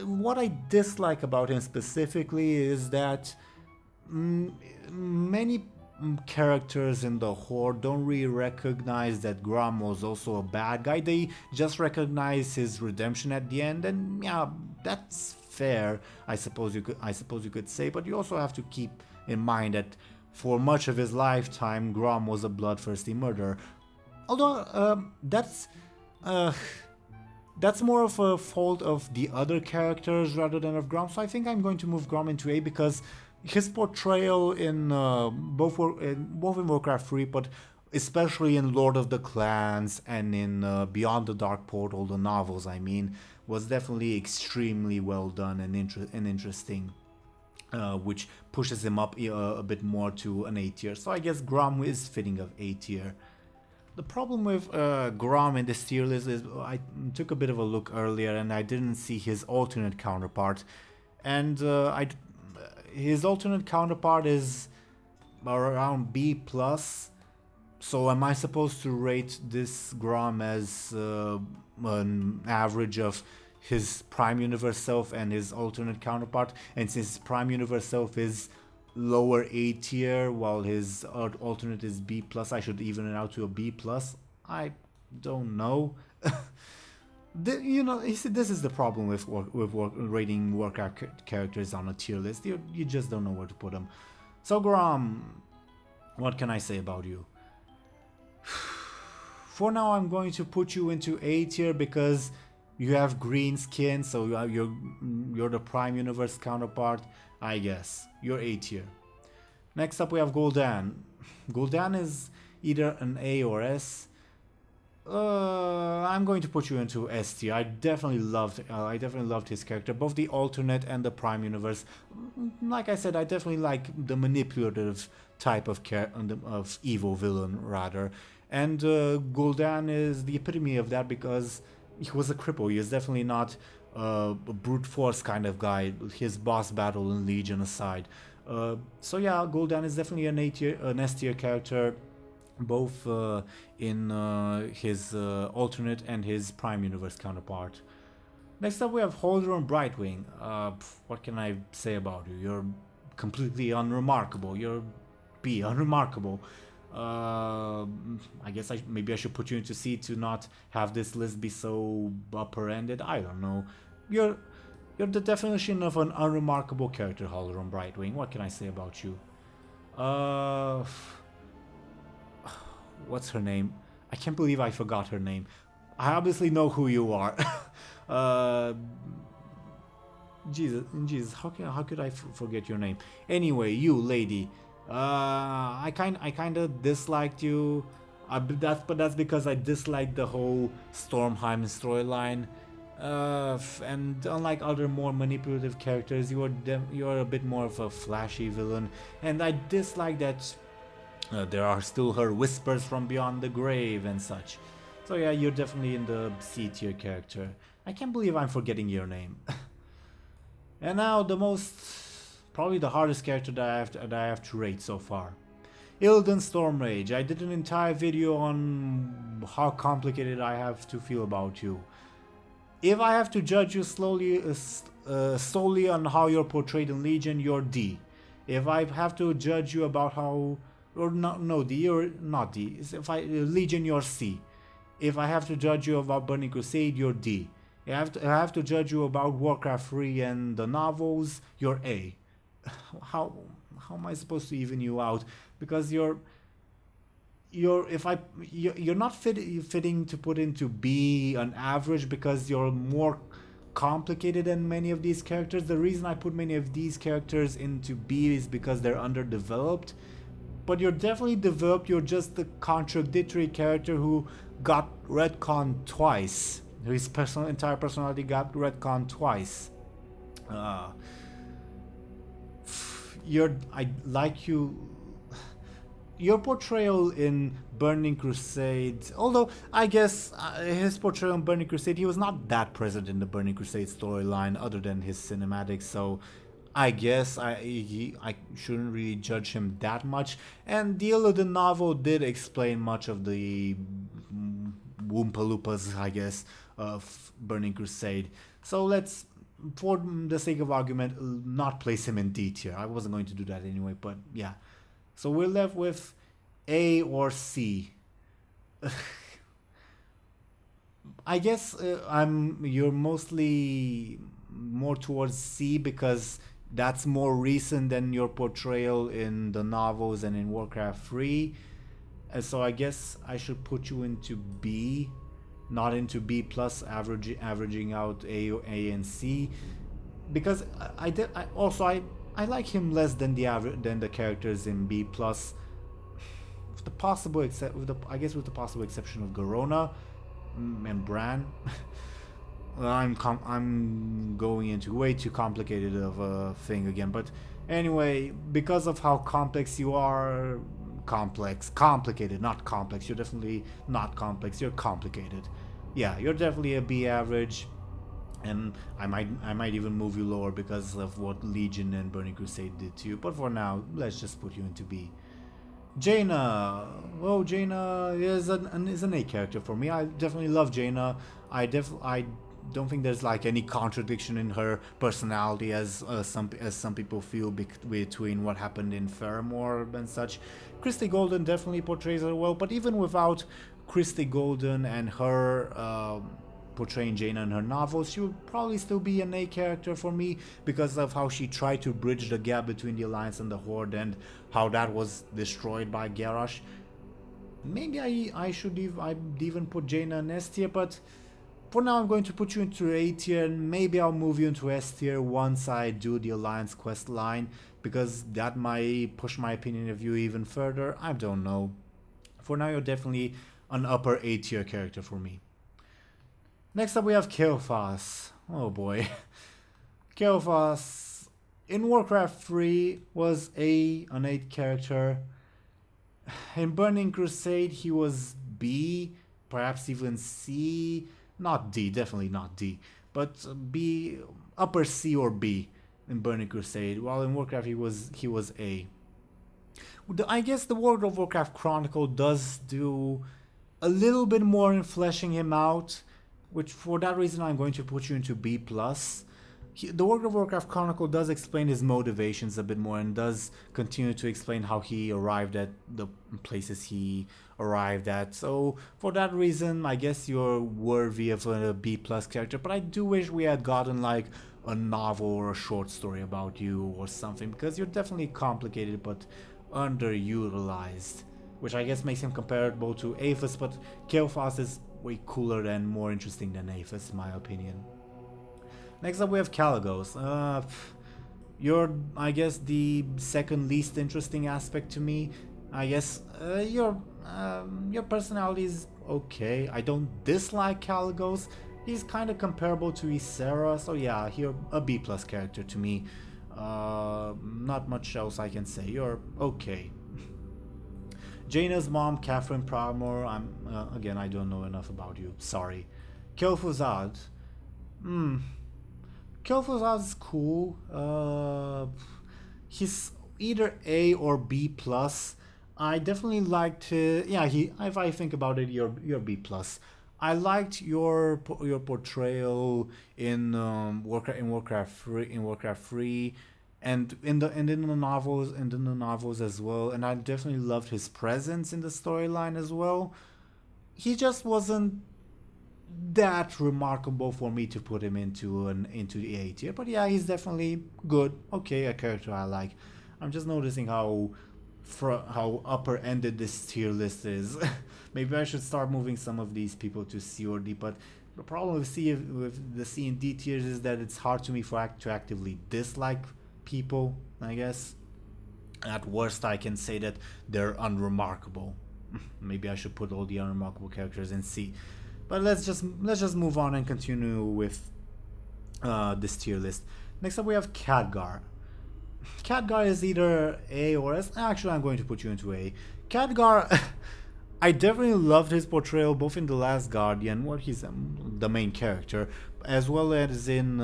what I dislike about him specifically is that many characters in the Horde don't really recognize that Grom was also a bad guy. They just recognize his redemption at the end, and yeah, that's fair, I suppose you could say, but you also have to keep in mind that for much of his lifetime Grom was a bloodthirsty murderer. Although that's more of a fault of the other characters rather than of Grom, so I think I'm going to move Grom into A because his portrayal in both in Warcraft 3, but especially in Lord of the Clans and in Beyond the Dark Portal, the novels I mean, was definitely extremely well done and interesting, which pushes him up a bit more to an A tier. So I guess Grom is fitting of A tier. The problem with Grom in this tier list is I took a bit of a look earlier and I didn't see his alternate counterpart, and his alternate counterpart is around B plus. So am I supposed to rate this Grom as an average of his Prime Universe self and his alternate counterpart? And since his Prime Universe self is lower A tier while his alternate is B plus, I should even it out to a B plus? I don't know. You see, this is the problem with rating Warcraft characters on a tier list. You just don't know where to put them. So Grom, what can I say about you? For now, I'm going to put you into A tier because you have green skin, so you're the Prime Universe counterpart. I guess you're A tier. Next up, we have Gul'dan. Gul'dan is either an A or S. I'm going to put you into S tier. I definitely loved his character, both the alternate and the prime universe. Like I said, I definitely like the manipulative type of evil villain rather. And Gul'dan is the epitome of that because he was a cripple. He is definitely not a brute force kind of guy. His boss battle in Legion aside. So yeah, Gul'dan is definitely an S tier character, both in his alternate and his prime universe counterpart. Next up we have Halduron Brightwing. What can I say about you? You're completely unremarkable. You're unremarkable. I guess maybe I should put you into C to not have this list be so upper-ended. I don't know. You're the definition of an unremarkable character, Halduron Brightwing. What can I say about you? What's her name? I can't believe I forgot her name. I obviously know who you are. Jesus, how could I forget your name? Anyway, you lady. I kind of disliked you. But that's because I disliked the whole Stormheim storyline. And unlike other more manipulative characters, you are a bit more of a flashy villain, and I dislike that there are still her whispers from beyond the grave and such. So yeah, you're definitely in the C tier character. I can't believe I'm forgetting your name. And now probably the hardest character that I have to rate so far. Illidan Stormrage. I did an entire video on how complicated I have to feel about you. If I have to judge you solely on how you're portrayed in Legion, you're D. If I have to judge you about how, or no D, or not D. If Legion, you're C. If I have to judge you about Burning Crusade, you're D. If I have to judge you about Warcraft 3 and the novels, you're A. How am I supposed to even you out? Because you're not fitting to put into B an average because you're more complicated than many of these characters. The reason I put many of these characters into B is because they're underdeveloped. But you're definitely developed. You're just the contradictory character who got retconned twice. His entire personality got retconned twice. I like you. Your portrayal in Burning Crusade, although I guess his portrayal in Burning Crusade, he was not that present in the Burning Crusade storyline other than his cinematics, so I guess I shouldn't really judge him that much. And the Illidan novel did explain much of the Woompaloopas, I guess, of Burning Crusade. So let's, for the sake of argument, not place him in D tier. I wasn't going to do that anyway, but yeah. So we're left with A or C. I guess you're mostly more towards C because that's more recent than your portrayal in the novels and in Warcraft 3. So I guess I should put you into B, not into B plus, averaging out A and C, because I like him less than the characters in B plus, with the possible exception of Garona and Brann. I'm going into way too complicated of a thing again, but anyway, because of how complex you are, complicated, not complex. You're definitely not complex. You're complicated. Yeah, you're definitely a B average. And I might even move you lower because of what Legion and Burning Crusade did to you. But for now, let's just put you into B. Jaina. Well, Jaina is an A character for me. I definitely love Jaina. I don't think there's like any contradiction in her personality as some people feel between what happened in Faramore and such. Christy Golden definitely portrays her well, but even without Christy Golden and her portraying Jaina in her novels, she would probably still be an A character for me because of how she tried to bridge the gap between the Alliance and the Horde and how that was destroyed by Garrosh. Maybe I'd even put Jaina in S tier, but for now I'm going to put you into A tier, and maybe I'll move you into S tier once I do the Alliance quest line, because that might push my opinion of you even further. I don't know. For now you're definitely an upper A tier character for me. Next up we have Kael'thas. Oh boy. Kael'thas in Warcraft 3 was an 8 character. In Burning Crusade he was B, perhaps even C. Not D, definitely not D. But B, upper C or B in Burning Crusade. While in Warcraft he was A. I guess the World of Warcraft Chronicle does do a little bit more in fleshing him out, which for that reason I'm going to put you into B+. The World of Warcraft Chronicle does explain his motivations a bit more and does continue to explain how he arrived at the places he arrived at. So for that reason, I guess you're worthy of a B+ character, but I do wish we had gotten like a novel or a short story about you or something, because you're definitely complicated but underutilized, which I guess makes him comparable to Aethas, but Kael'thas is way cooler and more interesting than Aethas in my opinion. Next up we have Kalecgos. You're, I guess, the second least interesting aspect to me. I guess your personality is okay. I don't dislike Kalecgos. He's kind of comparable to Ysera, so yeah, you're a B+ character to me. Not much else I can say. You're okay. Jaina's mom, Catherine Proudmoore. Again, I don't know enough about you. Sorry. Kel'Thuzad. Kel'Thuzad is cool. He's either A or B+. I definitely liked. Yeah, if I think about it, you're B+. I liked your portrayal in Warcraft 3, and in the novels as well. And I definitely loved his presence in the storyline as well. He just wasn't that remarkable for me to put him into the A tier, but yeah, he's definitely good. Okay, a character I like. I'm just noticing how upper-ended this tier list is. Maybe I should start moving some of these people to C or D, but the problem with the C and D tiers is that it's hard to me to actively dislike people, I guess. At worst, I can say that they're unremarkable. Maybe I should put all the unremarkable characters in C. But let's just move on and continue with this tier list. Next up we have Khadgar. Khadgar is either A or S. Actually, I'm going to put you into A. Khadgar, I definitely loved his portrayal both in The Last Guardian, where he's the main character, as well as in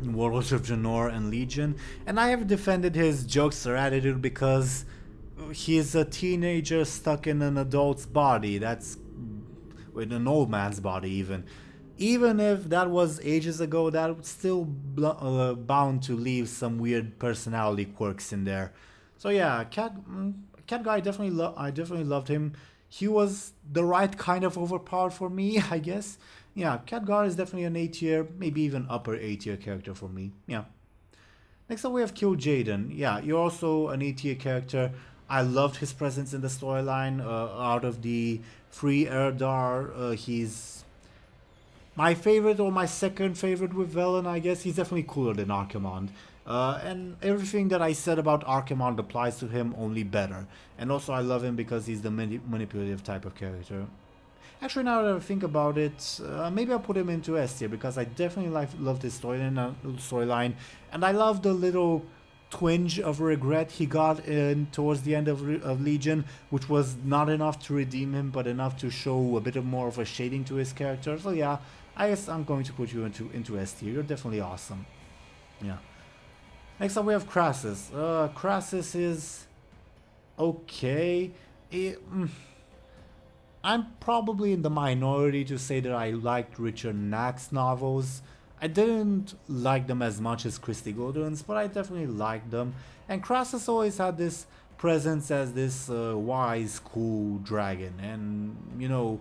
Warlords of Draenor and Legion. And I have defended his jokester attitude because he's a teenager stuck in an adult's body. That's with an old man's body even if that was ages ago, that was still bound to leave some weird personality quirks in there. So yeah, Khadgar, I definitely loved him. He was the right kind of overpowered for me, I guess. Yeah, Khadgar is definitely an A tier, maybe even upper A tier character for me. Yeah. Next up we have Kil'jaeden. Yeah, you're also an A tier character. I loved his presence in the storyline. Out of the 3 Eldar, he's my favorite or my second favorite with Velen, I guess. He's definitely cooler than Archimonde. And everything that I said about Archimonde applies to him, only better. And also I love him because he's the manipulative type of character. Actually, now that I think about it, maybe I'll put him into S tier because I definitely love this storyline. And I love the little twinge of regret he got in towards the end of Legion, which was not enough to redeem him, but enough to show a bit more of a shading to his character. So yeah, I guess I'm going to put you into S tier. You're definitely awesome. Yeah. Next up we have Krasus. Krasus is okay. I'm probably in the minority to say that I liked Richard Knack's novels. I didn't like them as much as Christy Godwin's, but I definitely liked them. And Krasus always had this presence as this wise, cool dragon. And, you know,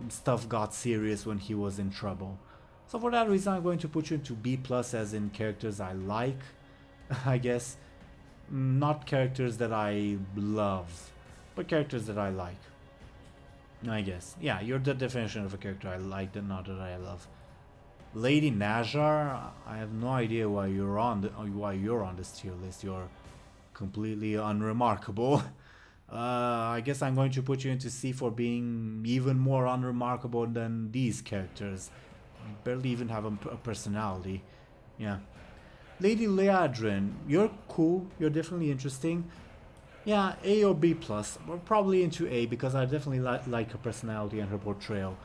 stuff got serious when he was in trouble. So for that reason, I'm going to put you into B+, as in characters I like, I guess. Not characters that I love, but characters that I like, I guess. Yeah, you're the definition of a character I like, not that I love. Lady Nazar, I have no idea why you're on this tier list. You're completely unremarkable. I guess I'm going to put you into C for being even more unremarkable than these characters. Barely even have a personality. Yeah. Lady Liadrin, you're cool, you're definitely interesting. Yeah, A or B plus. We're probably into A because I definitely like her personality and her portrayal.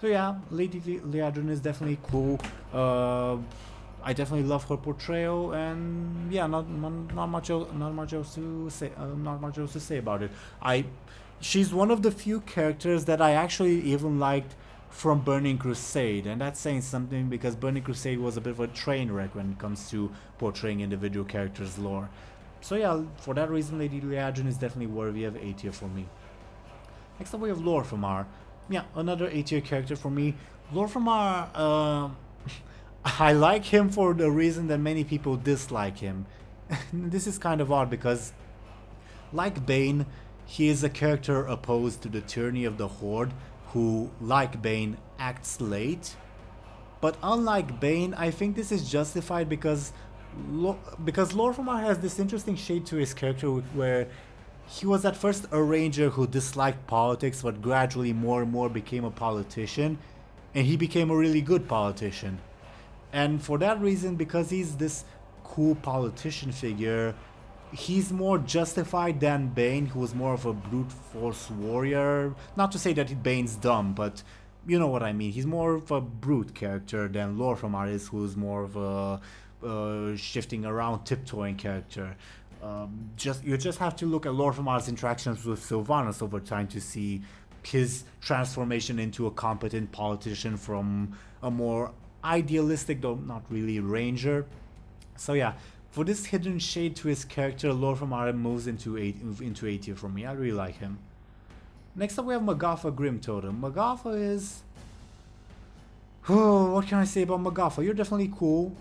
So yeah, Lady Liadrin is definitely cool. I definitely love her portrayal, and yeah, not much else to say. Not much else to say about it. She's one of the few characters that I actually even liked from Burning Crusade, and that's saying something because Burning Crusade was a bit of a train wreck when it comes to portraying individual characters' lore. So yeah, for that reason, Lady Liadrin is definitely worthy of A tier for me. Next up we have Lor'themar. Yeah, another A tier character for me. Lor'themar, I like him for the reason that many people dislike him. This is kind of odd because, like Baine, he is a character opposed to the tyranny of the Horde, who, like Baine, acts late. But unlike Baine, I think this is justified because Lor'themar has this interesting shade to his character where he was at first a ranger who disliked politics, but gradually more and more became a politician, and he became a really good politician. And for that reason, because he's this cool politician figure, he's more justified than Baine, who was more of a brute force warrior. Not to say that Baine's dumb, but you know what I mean. He's more of a brute character than Lor'themar is, who's more of a shifting around, tiptoeing character. You just have to look at Lor'themar's interactions with Sylvanas over time to see his transformation into a competent politician from a more idealistic, though not really, ranger. So yeah, for this hidden shade to his character, Lor'themar moves into A tier for me. I really like him. Next up we have Magatha Grimtotem. Magatha is... Oh, what can I say about Magatha? You're definitely cool.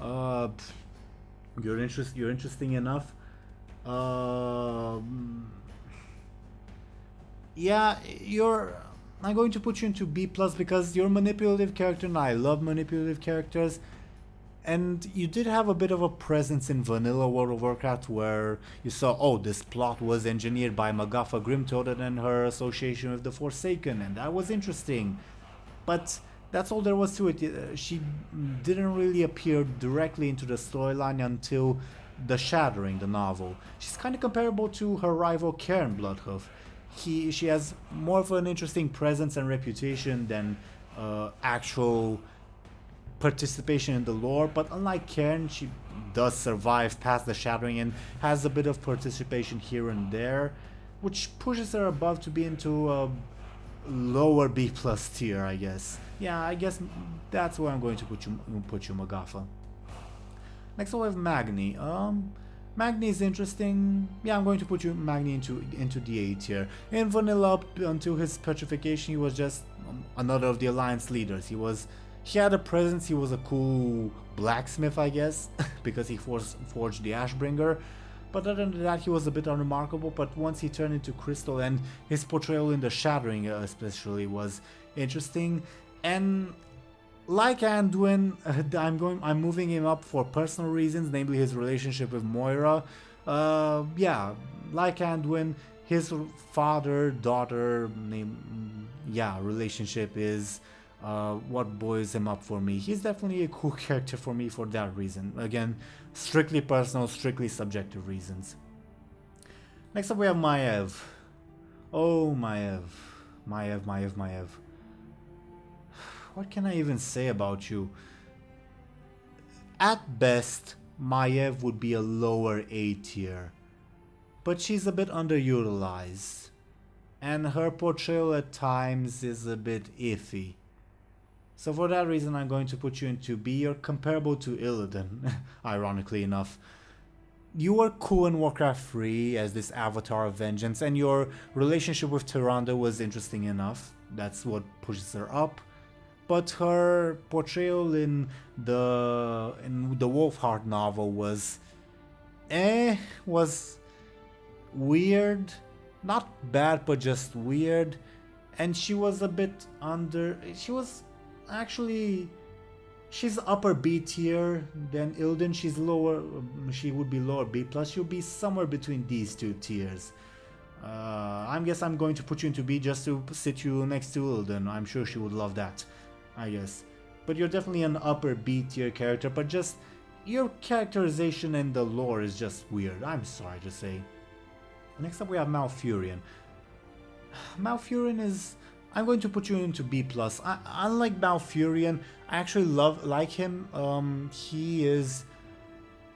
You're interesting enough. Yeah, I'm going to put you into B plus because you're a manipulative character, and I love manipulative characters. And you did have a bit of a presence in vanilla World of Warcraft where you saw, oh, this plot was engineered by Magatha Grimtotem and her association with the Forsaken, and that was interesting. But that's all there was to it. She didn't really appear directly into the storyline until The Shattering, the novel. She's kind of comparable to her rival Cairn Bloodhoof. She has more of an interesting presence and reputation than actual participation in the lore, but unlike Cairn, she does survive past the Shattering and has a bit of participation here and there, which pushes her above to be into a lower B plus tier, I guess. Yeah, I guess that's where I'm going to put you, Magatha. Next up we have Magni. Magni is interesting. Yeah, I'm going to put you Magni into the A tier. In vanilla up until his petrification, he was just another of the Alliance leaders. He had a presence, he was a cool blacksmith, I guess, because he forged the Ashbringer. But other than that, he was a bit unremarkable. But once he turned into Crystal, and his portrayal in The Shattering especially was interesting. And like Anduin, I'm moving him up for personal reasons, namely his relationship with Moira. Yeah, like Anduin, his father-daughter relationship is what buoys him up for me. He's definitely a cool character for me for that reason. Again, strictly personal, strictly subjective reasons. Next up we have Maiev. Oh, Maiev. What can I even say about you? At best, Maiev would be a lower A tier, but she's a bit underutilized, and her portrayal at times is a bit iffy. So for that reason, I'm going to put you into B. You're comparable to Illidan, ironically enough. You were cool in Warcraft 3 as this avatar of vengeance, and your relationship with Tyrande was interesting enough. That's what pushes her up. But her portrayal in the Wolfheart novel was weird. Not bad, but just weird. And she was a bit she's upper B tier than Illidan. She would be lower B plus. She'll be somewhere between these two tiers. I guess I'm going to put you into B just to sit you next to Illidan. I'm sure she would love that, I guess. But you're definitely an upper B tier character, but just your characterization and the lore is just weird, I'm sorry to say. Next up we have Malfurion. Malfurion is... I'm going to put you into B+. Unlike Malfurion, I actually like him. He is...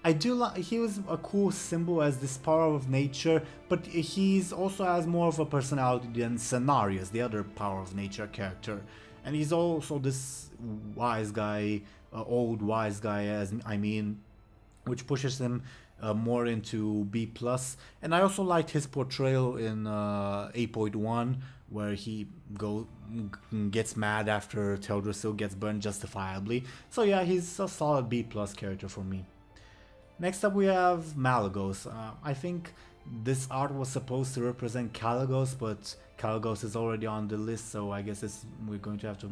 he was a cool symbol as this power of nature, but he's also has more of a personality than Cenarius, the other power of nature character. And he's also this wise guy, old wise guy, which pushes him more into B+. And I also liked his portrayal in 8.1, where he gets mad after Teldrassil gets burned justifiably. So yeah, he's a solid B+ character for me. Next up we have Malygos. I think this art was supposed to represent Kalecgos, but Kalecgos is already on the list, so I guess we're going to have to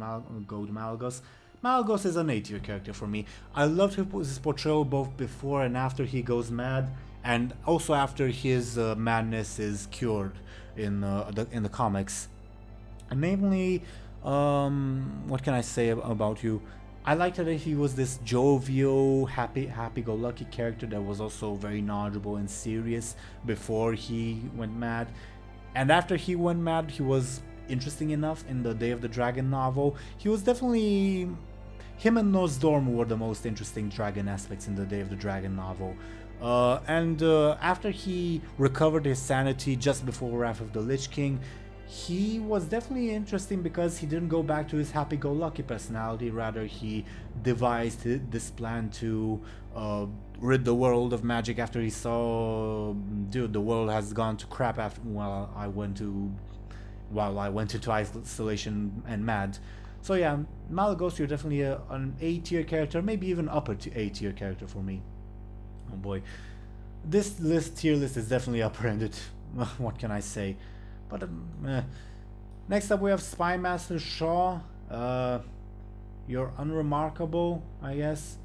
go to Malygos. Malygos is an A tier character for me. I loved his portrayal both before and after he goes mad, and also after his madness is cured in the comics. And namely, what can I say about you? I liked that he was this jovial, happy-go-lucky character that was also very knowledgeable and serious before he went mad. And after he went mad, he was interesting enough in the Day of the Dragon novel. He was definitely... Him and Nosdorm were the most interesting dragon aspects in the Day of the Dragon novel. After he recovered his sanity just before Wrath of the Lich King, he was definitely interesting because he didn't go back to his happy-go-lucky personality. Rather, he devised this plan to rid the world of magic after he saw, dude, the world has gone to crap after while I went into isolation and mad. So yeah, Malygos, you're definitely an A tier character, maybe even upper A tier character for me. Oh boy, this tier list is definitely upper-ended. What can I say? But next up we have Spymaster Shaw. You're unremarkable, I guess.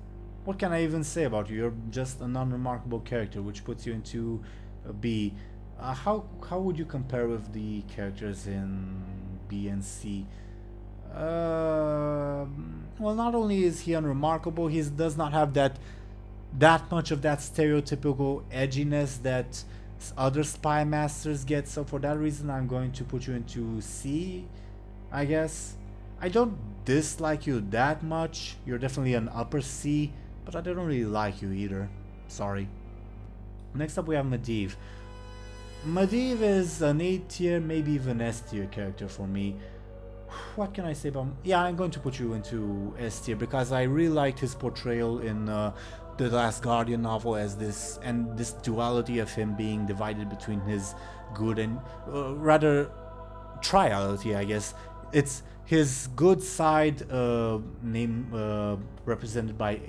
What can I even say about you? You're just an unremarkable character, which puts you into B. How would you compare with the characters in B and C? Well, not only is he unremarkable, he does not have that much of that stereotypical edginess that other spy masters get, so for that reason I'm going to put you into C, I guess. I don't dislike you that much. You're definitely an upper C, but I don't really like you either. Sorry. Next up we have Maiev. Maiev is an A tier, maybe even S tier character for me. What can I say about him? Yeah, I'm going to put you into S tier because I really liked his portrayal in the Last Guardian novel as this duality of him being divided between his good and rather triality, I guess. It's his good side represented by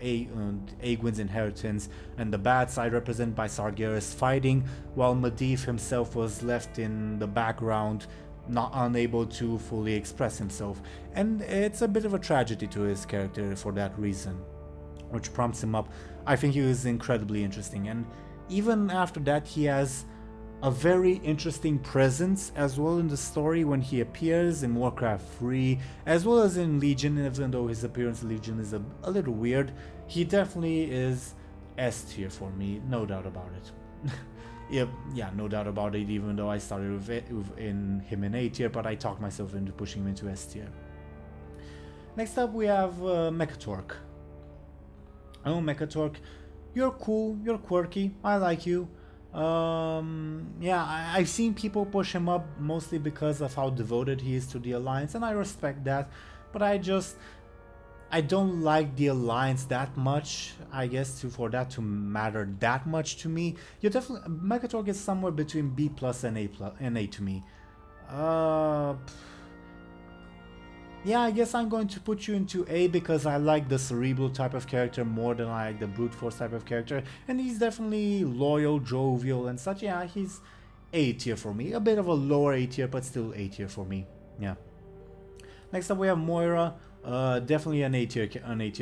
Aegwynn's inheritance, and the bad side represented by Sargeras fighting, while Maiev himself was left in the background, not unable to fully express himself. And it's a bit of a tragedy to his character for that reason, which prompts him up. I think he is incredibly interesting, and even after that he has a very interesting presence as well in the story when he appears in Warcraft 3 as well as in Legion. Even though his appearance in Legion is a little weird, he definitely is S tier for me, no doubt about it. Yeah, no doubt about it, even though I started with him in A tier, but I talked myself into pushing him into S tier. Next up we have Mechatörk. Oh, Mechatörk, you're cool, you're quirky, I like you. Yeah, I've seen people push him up mostly because of how devoted he is to the Alliance, and I respect that, but I don't like the Alliance that much, I guess, for that to matter that much to me. You're definitely... Mechatörk is somewhere between B+ and A to me. Yeah, I guess I'm going to put you into A because I like the cerebral type of character more than I like the brute force type of character, and he's definitely loyal, jovial and such. Yeah, he's A tier for me. A bit of a lower A tier, but still A tier for me. Yeah. Next up we have Moira. Definitely an A tier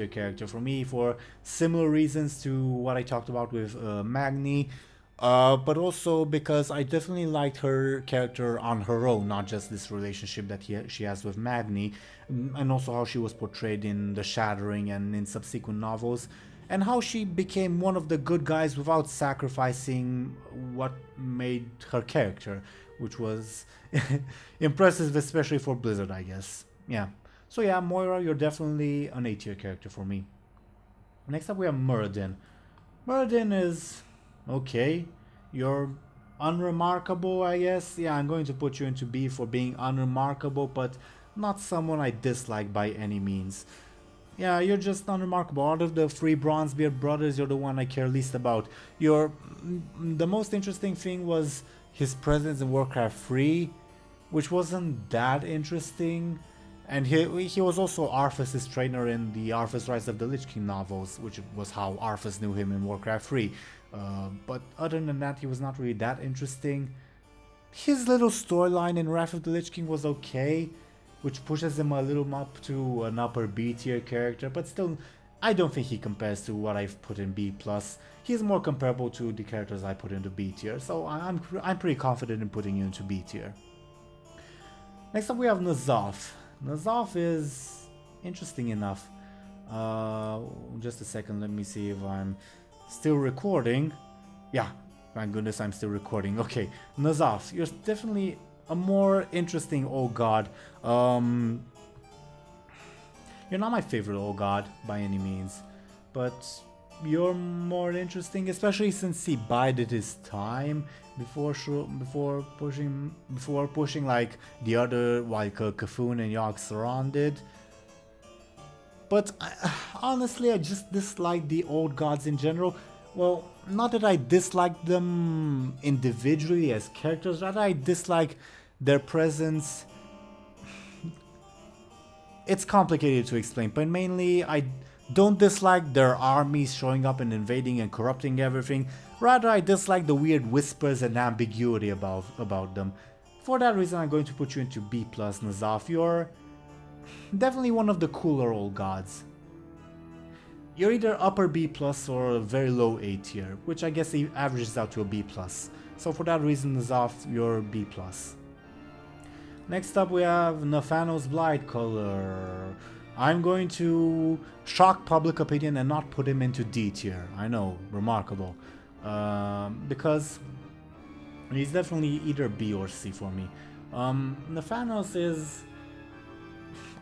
character for me for similar reasons to what I talked about with Magni. But also because I definitely liked her character on her own, not just this relationship that she has with Magni, and also how she was portrayed in The Shattering and in subsequent novels, and how she became one of the good guys without sacrificing what made her character, which was impressive, especially for Blizzard, I guess. Yeah. So yeah, Moira, you're definitely an A tier character for me. Next up we have Muradin. Muradin is okay. You're unremarkable, I guess. Yeah, I'm going to put you into B for being unremarkable, but not someone I dislike by any means. Yeah, you're just unremarkable. Out of the three Bronzebeard brothers, you're the one I care least about. The most interesting thing was his presence in Warcraft 3, which wasn't that interesting. And he was also Arthas' trainer in the Arthas Rise of the Lich King novels, which was how Arthas knew him in Warcraft 3. But other than that, he was not really that interesting. His little storyline in Wrath of the Lich King was okay, which pushes him a little up to an upper B tier character, but still, I don't think he compares to what I've put in B+. He's more comparable to the characters I put into B tier, so I'm pretty confident in putting you into B tier. Next up we have N'Zoth. N'Zoth is interesting enough. Just a second, let me see if I'm still recording. Yeah, thank goodness I'm still recording. Okay, N'Zoth, you're definitely a more interesting old god. You're not my favorite old god by any means, but you're more interesting, especially since he bided his time before pushing like the other, like Kafun and Yogg-Saron did. But honestly, I just dislike the old gods in general. Well, not that I dislike them individually as characters, rather I dislike their presence. It's complicated to explain, but mainly I don't dislike their armies showing up and invading and corrupting everything. Rather, I dislike the weird whispers and ambiguity about them. For that reason, I'm going to put you into B+, N'Zoth. You're definitely one of the cooler old gods. You're either upper B+ or a very low A tier, which I guess averages out to a B+. So for that reason, N'Zoth, you're B+. Next up we have Nathanos Blightcaller. I'm going to shock public opinion and not put him into D tier. I know, remarkable. Because he's definitely either B or C for me. Nathanos is...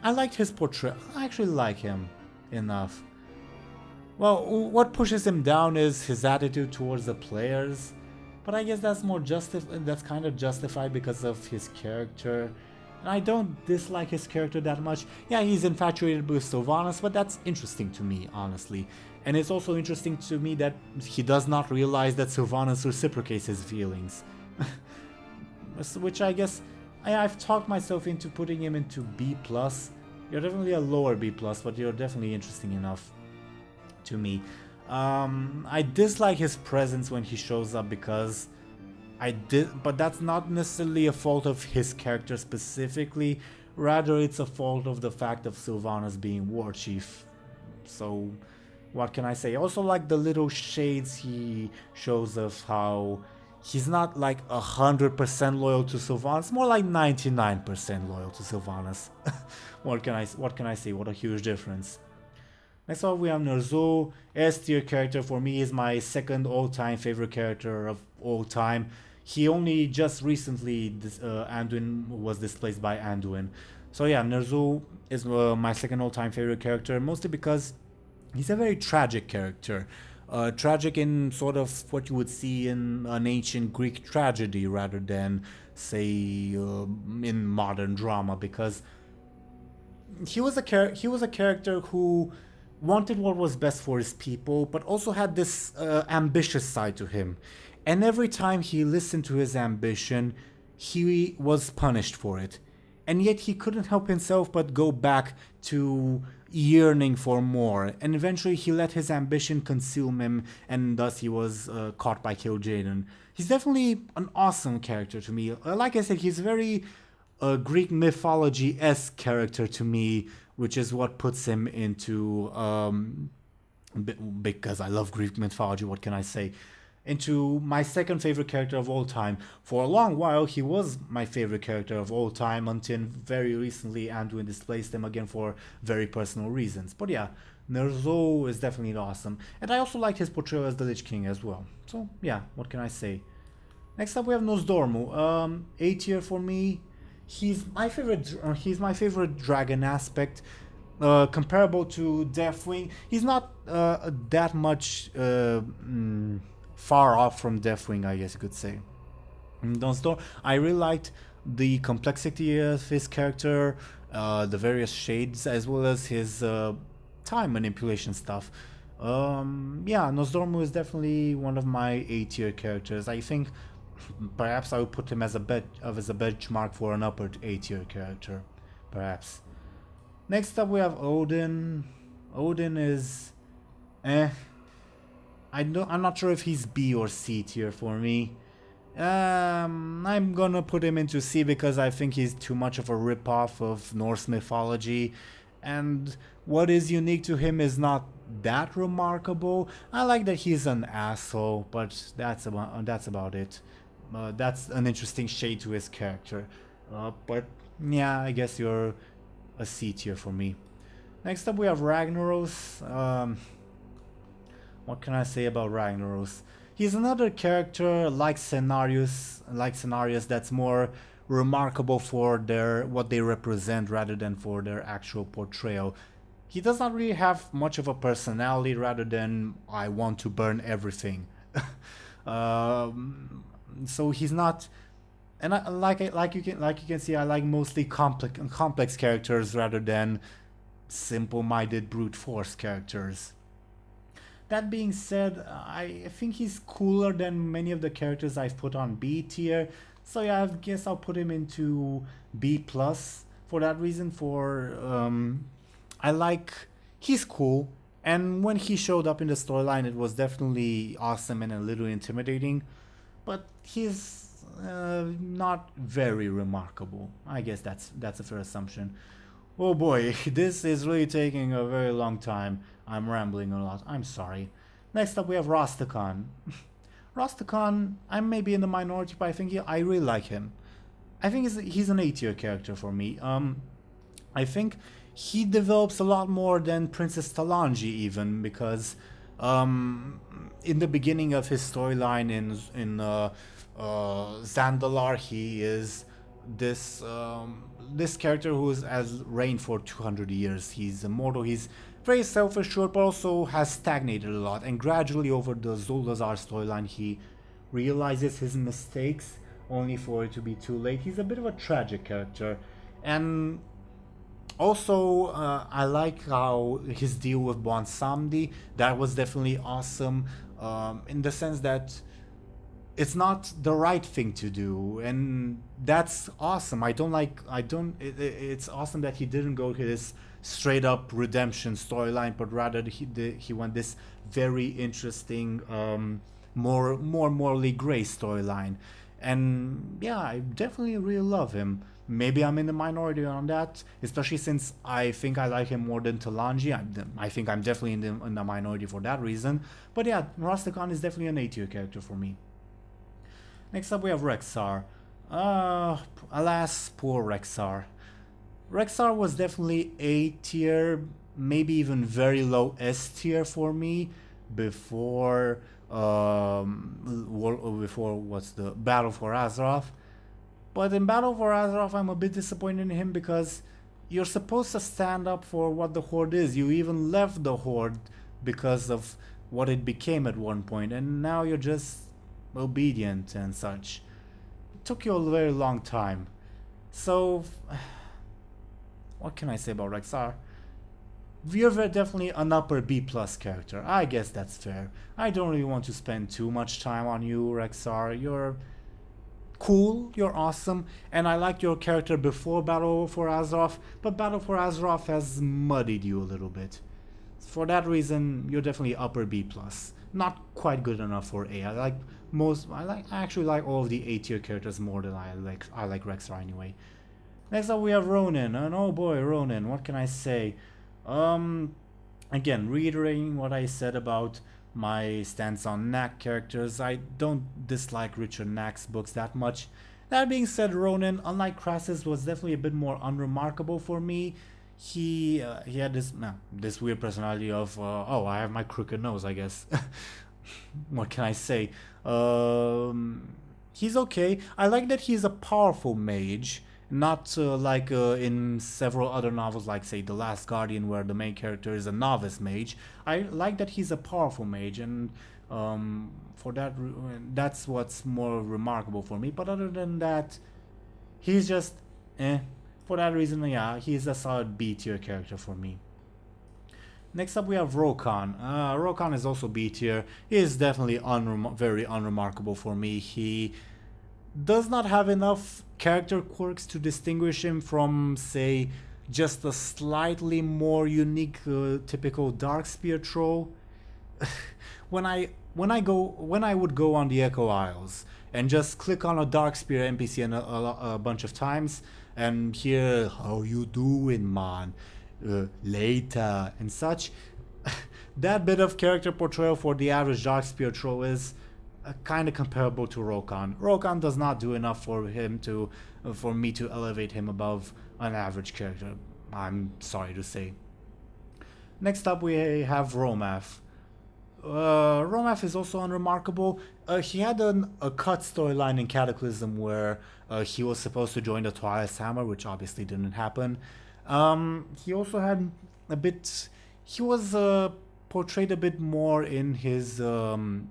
I liked his portrayal. I actually like him enough. Well, what pushes him down is his attitude towards the players. But I guess that's that's kind of justified because of his character. And I don't dislike his character that much. Yeah, he's infatuated with Sylvanas, but that's interesting to me, honestly. And it's also interesting to me that he does not realize that Sylvanas reciprocates his feelings. Which I guess I've talked myself into putting him into B+. You're definitely a lower B+, but you're definitely interesting enough to me. I dislike his presence when he shows up because but that's not necessarily a fault of his character specifically, rather it's a fault of the fact of Sylvanas being war chief. So what can I say? Also like the little shades he shows of how he's not like 100% loyal to Sylvanas, more like 99% loyal to Sylvanas. What can I say? What a huge difference. Next up we have Ner'zhul. S tier character for me is my second all-time favorite character of all time. He only just recently Anduin was displaced by Anduin. So yeah, Ner'zhul is my second all-time favorite character, mostly because he's a very tragic character. Tragic in sort of what you would see in an ancient Greek tragedy rather than, say, in modern drama, because he was a character who wanted what was best for his people, but also had this ambitious side to him. And every time he listened to his ambition, he was punished for it. And yet he couldn't help himself but go back to yearning for more. And eventually he let his ambition consume him, and thus he was caught by Kil'jaeden. He's definitely an awesome character to me. Like I said, he's very Greek mythology-esque character to me, which is what puts him into... because I love Greek mythology, what can I say? into my second favorite character of all time. For a long while, he was my favorite character of all time until very recently Anduin displaced him again for very personal reasons. But yeah, Ner'zhul is definitely awesome. And I also liked his portrayal as the Lich King as well. So yeah, what can I say? Next up we have Nozdormu. A tier for me. He's my favorite dragon aspect. Comparable to Deathwing. He's not that much far off from Deathwing, I guess you could say. I really liked the complexity of his character, the various shades, as well as his time manipulation stuff. Yeah, Nozdormu is definitely one of my A tier characters. I think perhaps I would put him as a benchmark for an upper A tier character, perhaps. Next up we have Odin. Odin is I'm not sure if he's B or C tier for me. I'm gonna put him into C because I think he's too much of a ripoff of Norse mythology, and what is unique to him is not that remarkable. I like that he's an asshole, but that's about it. That's an interesting shade to his character. But yeah, I guess you're a C tier for me. Next up we have Ragnaros. What can I say about Ragnaros? He's another character like Cenarius that's more remarkable for what they represent rather than for their actual portrayal. He does not really have much of a personality rather than I want to burn everything. So he's not, and like you can see, I like mostly complex characters rather than simple-minded brute force characters. That being said, I think he's cooler than many of the characters I've put on B tier. So yeah, I guess I'll put him into B plus for that reason. He's cool, and when he showed up in the storyline, it was definitely awesome and a little intimidating. But he's not very remarkable. I guess that's a fair assumption. Oh boy, this is really taking a very long time. I'm rambling a lot. I'm sorry. Next up we have Rastakhan. Rastakhan, I may be in the minority, but I really like him. I think he's an A tier character for me. I think he develops a lot more than Princess Talanji even, because in the beginning of his storyline in Zandalar, he is this character who has reigned for 200 years. He's immortal. He's very self-assured, but also has stagnated a lot. And gradually, over the Zuldazar storyline, he realizes his mistakes, only for it to be too late. He's a bit of a tragic character, and also I like how his deal with Bonsam-Di, that was definitely awesome, in the sense that it's not the right thing to do, and that's awesome. It's awesome that he didn't go to this straight up redemption storyline, but rather he went this very interesting, more morally gray storyline. And yeah, I definitely really love him. Maybe I'm in the minority on that, especially since I think I like him more than Talanji. I think I'm definitely in the minority for that reason. But yeah, Rastakhan is definitely an A tier character for me. Next up we have Rexxar. Alas, poor Rexxar. Rexxar was definitely A tier, maybe even very low S tier for me before what's the Battle for Azeroth. But in Battle for Azeroth, I'm a bit disappointed in him because you're supposed to stand up for what the Horde is. You even left the Horde because of what it became at one point, and now you're just obedient and such. It took you a very long time. So what can I say about Rexxar? You're definitely an upper B plus character. I guess that's fair. I don't really want to spend too much time on you, Rexxar. You're cool, you're awesome, and I like your character before Battle for Azeroth, but Battle for Azeroth has muddied you a little bit. For that reason, you're definitely upper B plus. Not quite good enough for A. I actually like all of the A tier characters more than I like Rexxar anyway. Next up we have Ronin, and oh boy, Ronin, what can I say? Again, reiterating what I said about my stance on knack characters. I don't dislike Richard Knack's books that much. That being said, Ronan, unlike Crassus, was definitely a bit more unremarkable for me. He had this weird personality of oh, I have my crooked nose, I guess. What can I say? He's okay. I like that he's a powerful mage, not like in several other novels, like say The Last Guardian, where the main character is a novice mage. I like that he's a powerful mage, and for that's what's more remarkable for me. But other than that, he's just for that reason, yeah, he's a solid B tier character for me. Next up we have Rokan. Rokan is also B tier. He is definitely very unremarkable for me. He does not have enough character quirks to distinguish him from, say, just a slightly more unique typical Darkspear troll. When I would go on the Echo Isles and just click on a Darkspear NPC a bunch of times and hear "How you doing, man?" Later and such, that bit of character portrayal for the average Darkspear troll is kind of comparable to Rokan. Rokan does not do enough for me to elevate him above an average character, I'm sorry to say. Next up we have Romath. Romath is also unremarkable. He had a cut storyline in Cataclysm where he was supposed to join the Twilight Hammer, which obviously didn't happen. He also had a bit. He was portrayed a bit more in his in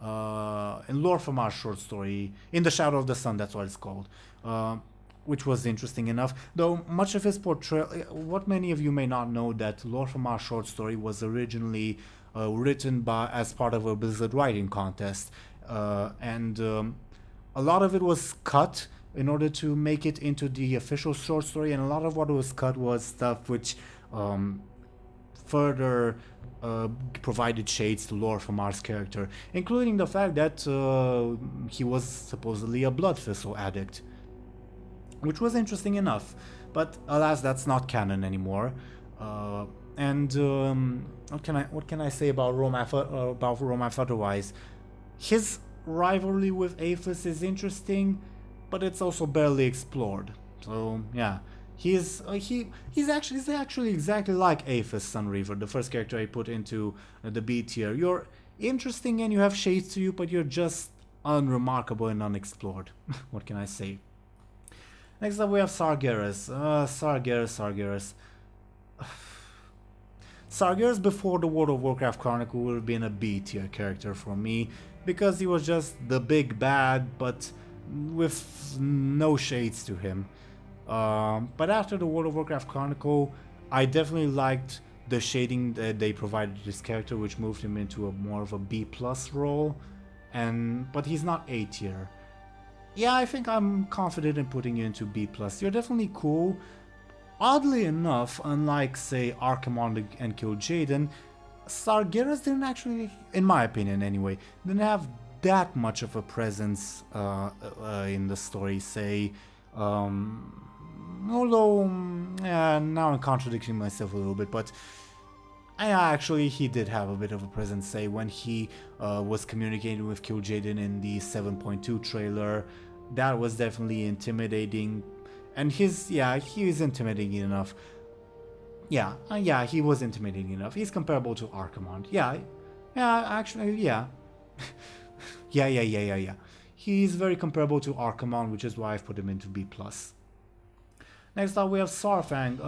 Lor'themar short story, In the Shadow of the Sun. That's what it's called, which was interesting enough. Though much of his portrayal, what many of you may not know, that Lor'themar short story was originally written as part of a Blizzard writing contest, and a lot of it was cut in order to make it into the official short story, and a lot of what was cut was stuff which further provided shades to Lor'themar's character, including the fact that he was supposedly a blood thistle addict, which was interesting enough, but alas, that's not canon anymore. And what can I say about Romath otherwise? His rivalry with Aethas is interesting, but it's also barely explored. So yeah, he's actually exactly like Aethas Sunreaver, the first character I put into the B tier. You're interesting and you have shades to you, but you're just unremarkable and unexplored. What can I say? Next up we have Sargeras. Sargeras. Sargeras before the World of Warcraft Chronicle would have been a B tier character for me, because he was just the big bad, but with no shades to him. But after the World of Warcraft Chronicle, I definitely liked the shading that they provided this character, which moved him into more of a B+ role. But he's not A tier. Yeah, I think I'm confident in putting you into B+. You're definitely cool. Oddly enough, unlike say Archimonde and Kil'jaeden, Sargeras didn't actually, in my opinion anyway, didn't have that much of a presence in the story, say, although, now I'm contradicting myself a little bit, but actually he did have a bit of a presence, say, when he was communicating with Kil'jaeden in the 7.2 trailer. That was definitely intimidating, and he was intimidating enough. Yeah, he was intimidating enough. He's comparable to Archimonde. Actually. Yeah. He's very comparable to Archimonde, which is why I've put him into B+. Next up we have Saurfang.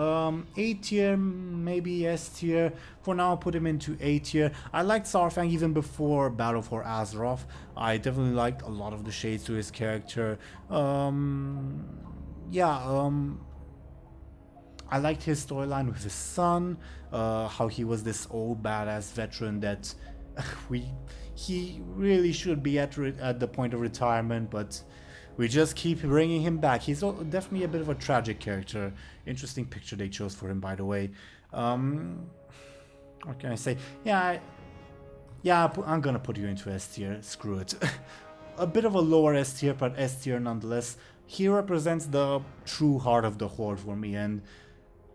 A tier, maybe S tier. For now I'll put him into A tier. I liked Saurfang even before Battle for Azeroth. I definitely liked a lot of the shades to his character. I liked his storyline with his son, how he was this old badass veteran that he really should be at the point of retirement, but we just keep bringing him back. He's definitely a bit of a tragic character. Interesting picture they chose for him, by the way. What can I say? I'm gonna put you into S tier. Screw it. A bit of a lower S tier, but S tier nonetheless. He represents the true heart of the Horde for me, and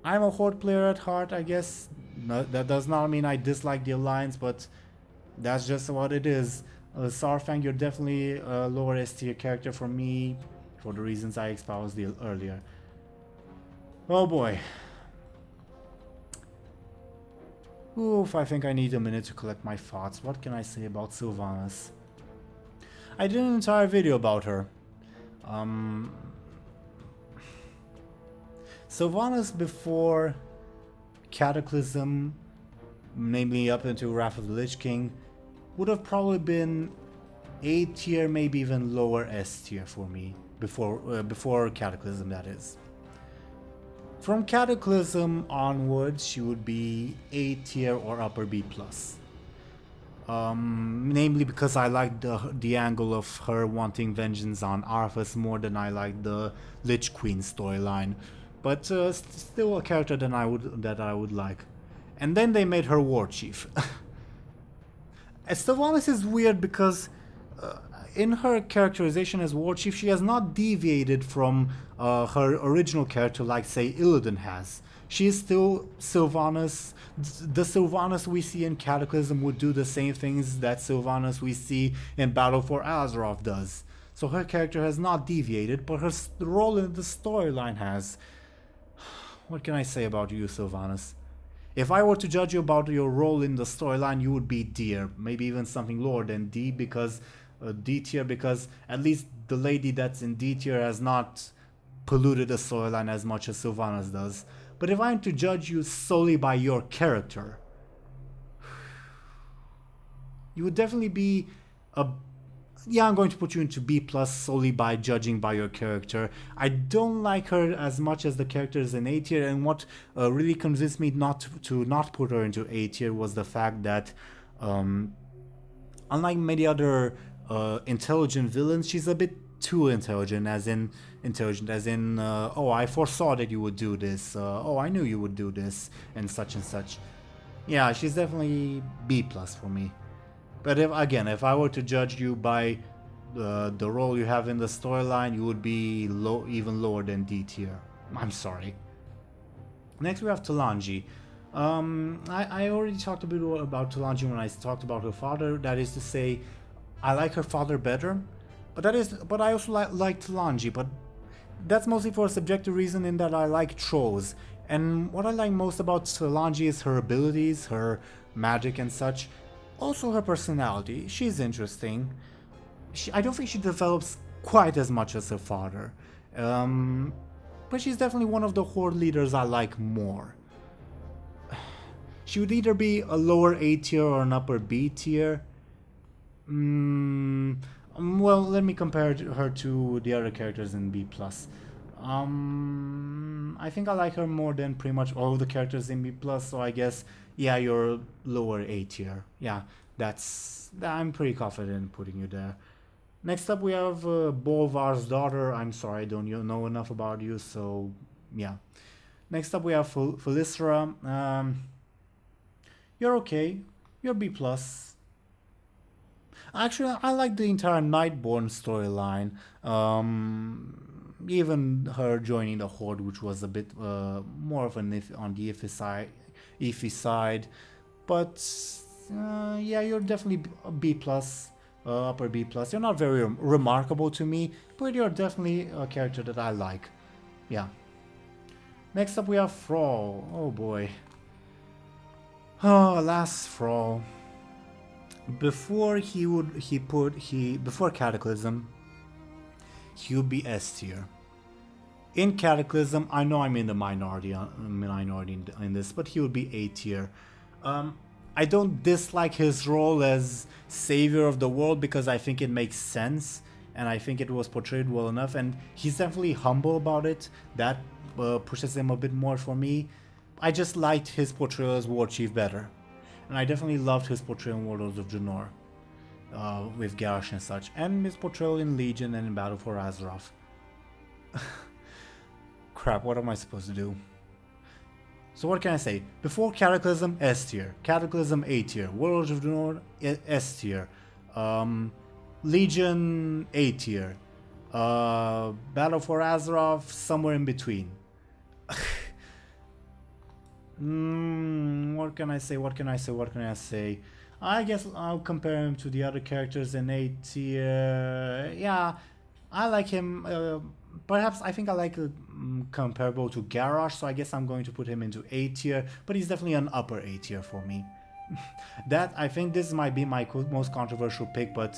I'm a Horde player at heart, I guess. No, that does not mean I dislike the Alliance, but that's just what it is. Saurfang, you're definitely a lower S tier character for me, for the reasons I espoused earlier. Oh boy. Oof, I think I need a minute to collect my thoughts. What can I say about Sylvanas? I did an entire video about her. Sylvanas before Cataclysm, namely up into Wrath of the Lich King, would have probably been A tier, maybe even lower S tier for me before Cataclysm, that is. From Cataclysm onwards, she would be A tier or upper B plus. Namely because I like the angle of her wanting vengeance on Arthas more than I like the Lich Queen storyline, but still a character that I would like. And then they made her War Chief. Sylvanas is weird because in her characterization as War Chief, she has not deviated from her original character like, say, Illidan has. She is still Sylvanas. The Sylvanas we see in Cataclysm would do the same things that Sylvanas we see in Battle for Azeroth does. So her character has not deviated, but her role in the storyline has. What can I say about you, Sylvanas? If I were to judge you about your role in the storyline, you would be D, maybe even something lower than D, because D tier, because at least the lady that's in D tier has not polluted the storyline as much as Sylvanas does. But if I'm to judge you solely by your character, you would definitely be a... Yeah, I'm going to put you into B plus solely by judging by your character. I don't like her as much as the characters in A tier, and what really convinced me not to put her into A tier was the fact that unlike many other intelligent villains, she's a bit too intelligent, as in oh, I foresaw that you would do this, oh, I knew you would do this, and such and such. Yeah, she's definitely B plus for me. But if I were to judge you by the role you have in the storyline, you would be even lower than D tier. I'm sorry. Next we have Talanji. I already talked a bit about Talanji when I talked about her father. That is to say, I like her father better, but I also like Talanji. But that's mostly for a subjective reason, in that I like trolls. And what I like most about Talanji is her abilities, her magic and such. Also her personality. She's interesting. I don't think she develops quite as much as her father. But she's definitely one of the Horde leaders I like more. She would either be a lower A tier or an upper B tier. Well, let me compare her to the other characters in B+. I think I like her more than pretty much all the characters in B+, so I guess, yeah, you're lower A tier. Yeah, I'm pretty confident in putting you there. Next up we have Bolvar's daughter. I'm sorry, I don't know enough about you, so yeah. Next up we have Ysera. You're okay. You're B+. Actually, I like the entire Nightborn storyline. Even her joining the Horde, which was a bit more of an on the iffy side. But yeah, you're definitely a B+, upper B+. You're not very remarkable to me, but you're definitely a character that I like. Yeah. Next up we have Thrall. Oh boy. Oh, alas, Thrall. Before before Cataclysm, he would be S tier. In Cataclysm, I know I'm in the minority in this, but he would be A tier. I don't dislike his role as savior of the world because I think it makes sense and I think it was portrayed well enough, and he's definitely humble about it. That pushes him a bit more for me. I just liked his portrayal as War Chief better. And I definitely loved his portrayal in Warlords of Draenor, with Garrosh and such, and his portrayal in Legion and in Battle for Azeroth. Crap, what am I supposed to do? So what can I say? Before Cataclysm, S tier. Cataclysm, A tier. Warlords of Draenor, S tier. Legion, A tier. Battle for Azeroth, somewhere in between. What can I say? What can I say? What can I say? I guess I'll compare him to the other characters in A tier. Yeah, I like him. Perhaps I think I like comparable to Garrosh, so I guess I'm going to put him into A tier. But he's definitely an upper A tier for me. I think this might be my most controversial pick, but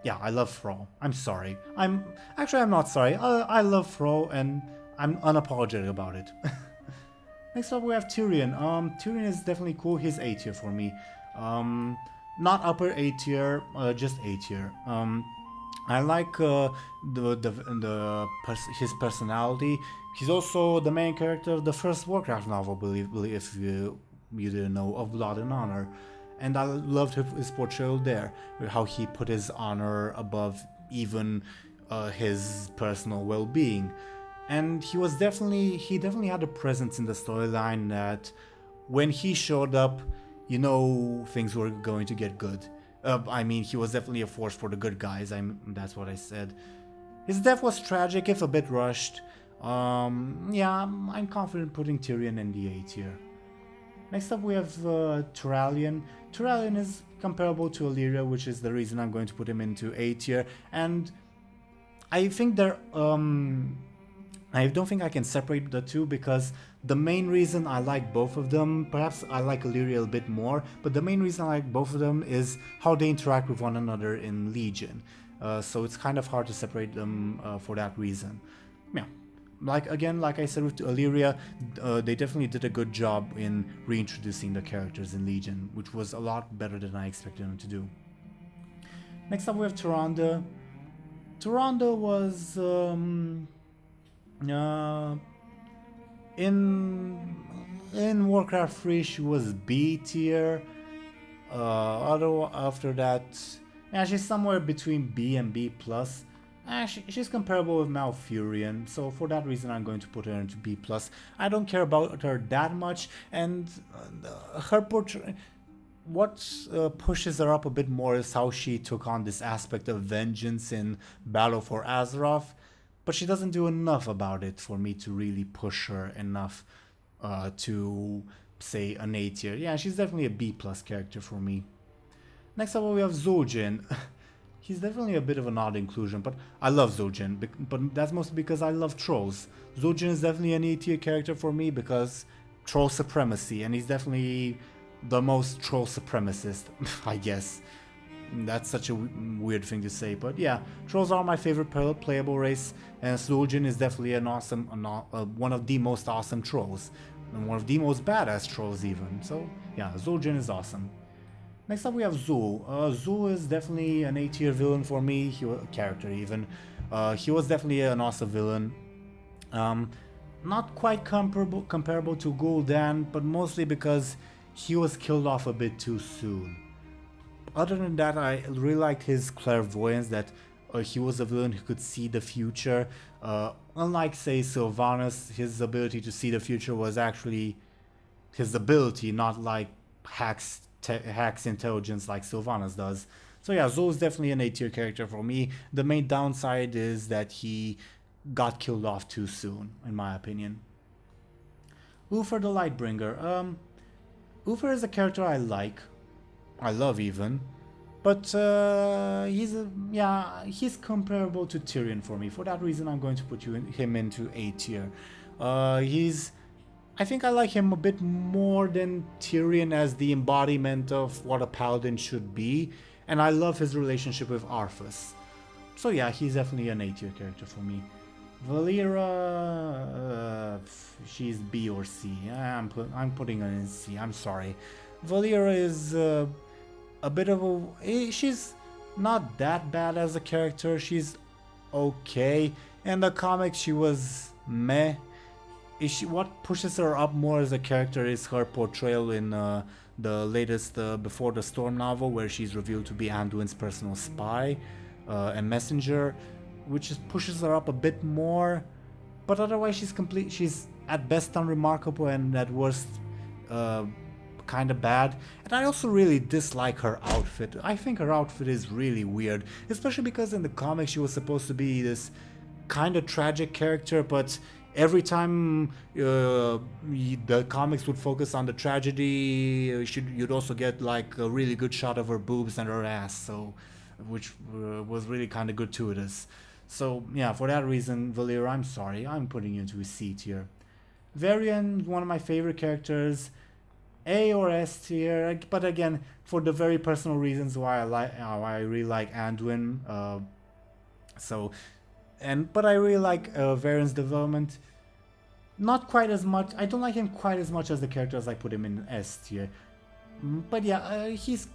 yeah, I love Thrall. I'm sorry. I'm not sorry. I love Thrall, and I'm unapologetic about it. Next up we have Tyrion. Tyrion is definitely cool. He's A tier for me. Not upper A tier, just A tier. I like his personality. He's also the main character of the first Warcraft novel, believe if you didn't know, of Blood and Honor. And I loved his portrayal there, how he put his honor above even his personal well-being. And he definitely had a presence in the storyline that when he showed up, you know things were going to get good. I mean, he was definitely a force for the good guys. That's what I said. His death was tragic, if a bit rushed. Yeah, I'm confident putting Tyrion in the A tier. Next up we have Turalyon. Turalyon is comparable to Alleria, which is the reason I'm going to put him into A tier. And I think I don't think I can separate the two, because the main reason I like both of them, perhaps I like Alleria a bit more, but the main reason I like both of them is how they interact with one another in Legion. So it's kind of hard to separate them for that reason. Yeah, like I said with Alleria, they definitely did a good job in reintroducing the characters in Legion, which was a lot better than I expected them to do. Next up we have Tyrande. Tyrande was in Warcraft 3 she was B tier. After that, yeah, she's somewhere between B and B plus. She's comparable with Malfurion, so for that reason I'm going to put her into B plus. I don't care about her that much, and her portrait. What pushes her up a bit more is how she took on this aspect of vengeance in Battle for Azeroth. But she doesn't do enough about it for me to really push her enough to say an A tier. Yeah, she's definitely a B plus character for me. Next up we have Zul'jin. He's definitely a bit of an odd inclusion, but I love Zul'jin. But that's mostly because I love trolls. Zul'jin is definitely an A tier character for me because troll supremacy, and he's definitely the most troll supremacist, I guess. That's such a weird thing to say, but yeah, trolls are my favorite playable race, and Zul'jin is definitely an awesome, one of the most awesome trolls, and one of the most badass trolls even. So yeah, Zul'jin is awesome. Next up we have Zul. Zul is definitely an A tier villain for me, character even. He was definitely an awesome villain. Not quite comparable to Gul'dan, but mostly because he was killed off a bit too soon. Other than that, I really liked his clairvoyance, that he was a villain who could see the future. Unlike, say, Sylvanas, his ability to see the future was actually his ability, not like hacks intelligence like Sylvanas does. So yeah, Zul is definitely an A tier character for me. The main downside is that he got killed off too soon, in my opinion. Uther the Lightbringer. Uther is a character I like. I love even, but he's comparable to Tyrion for me. For that reason, I'm going to put him into A tier. I think I like him a bit more than Tyrion as the embodiment of what a paladin should be, and I love his relationship with Arthas. So yeah, he's definitely an A tier character for me. Valeera, she's B or C. I'm putting her in C. I'm sorry. Valeera is a bit of a... She's not that bad as a character. She's okay. In the comics, she was meh. What pushes her up more as a character is her portrayal in the latest Before the Storm novel, where she's revealed to be Anduin's personal spy and messenger, which pushes her up a bit more. But otherwise, she's at best unremarkable, and at worst kind of bad. And I also really dislike her outfit. I think her outfit is really weird, especially because in the comics she was supposed to be this kind of tragic character, but every time the comics would focus on the tragedy, you'd also get like a really good shot of her boobs and her ass, so which was really kind of gratuitous. So yeah, for that reason, Valeera, I'm sorry, I'm putting you into a C tier. Varian, one of my favorite characters, A or S tier, but again, for the very personal reasons why I really like Anduin. But I really like Varian's development. Not quite as much. I don't like him quite as much as the characters I put him in S tier. But yeah, he's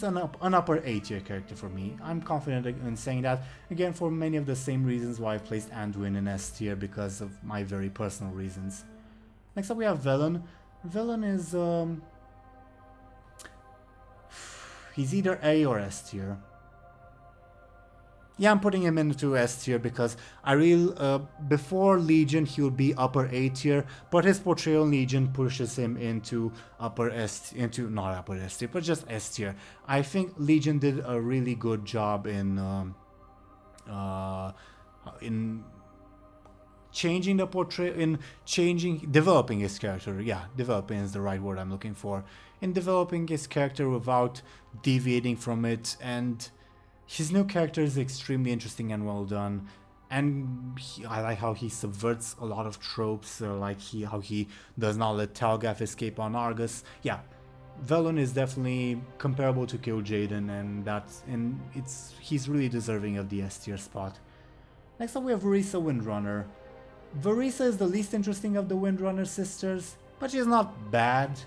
an upper A tier character for me. I'm confident in saying that. Again, for many of the same reasons why I placed Anduin in S tier, because of my very personal reasons. Next up we have Velen. Velen is he's either A or S tier. Yeah, I'm putting him into S tier because I really, before Legion he would be upper A tier, but his portrayal in Legion pushes him into not upper S tier, but just S tier. I think Legion did a really good job in changing the portrayal, developing his character. Yeah, developing is the right word I'm looking for. In developing his character without deviating from it, and his new character is extremely interesting and well done, and I like how he subverts a lot of tropes, like how he does not let Talgath escape on Argus. Yeah, Velen is definitely comparable to Kil'jaeden, and he's really deserving of the S tier spot. Next up we have Vereesa Windrunner. Vereesa is the least interesting of the Windrunner sisters, but she's not bad.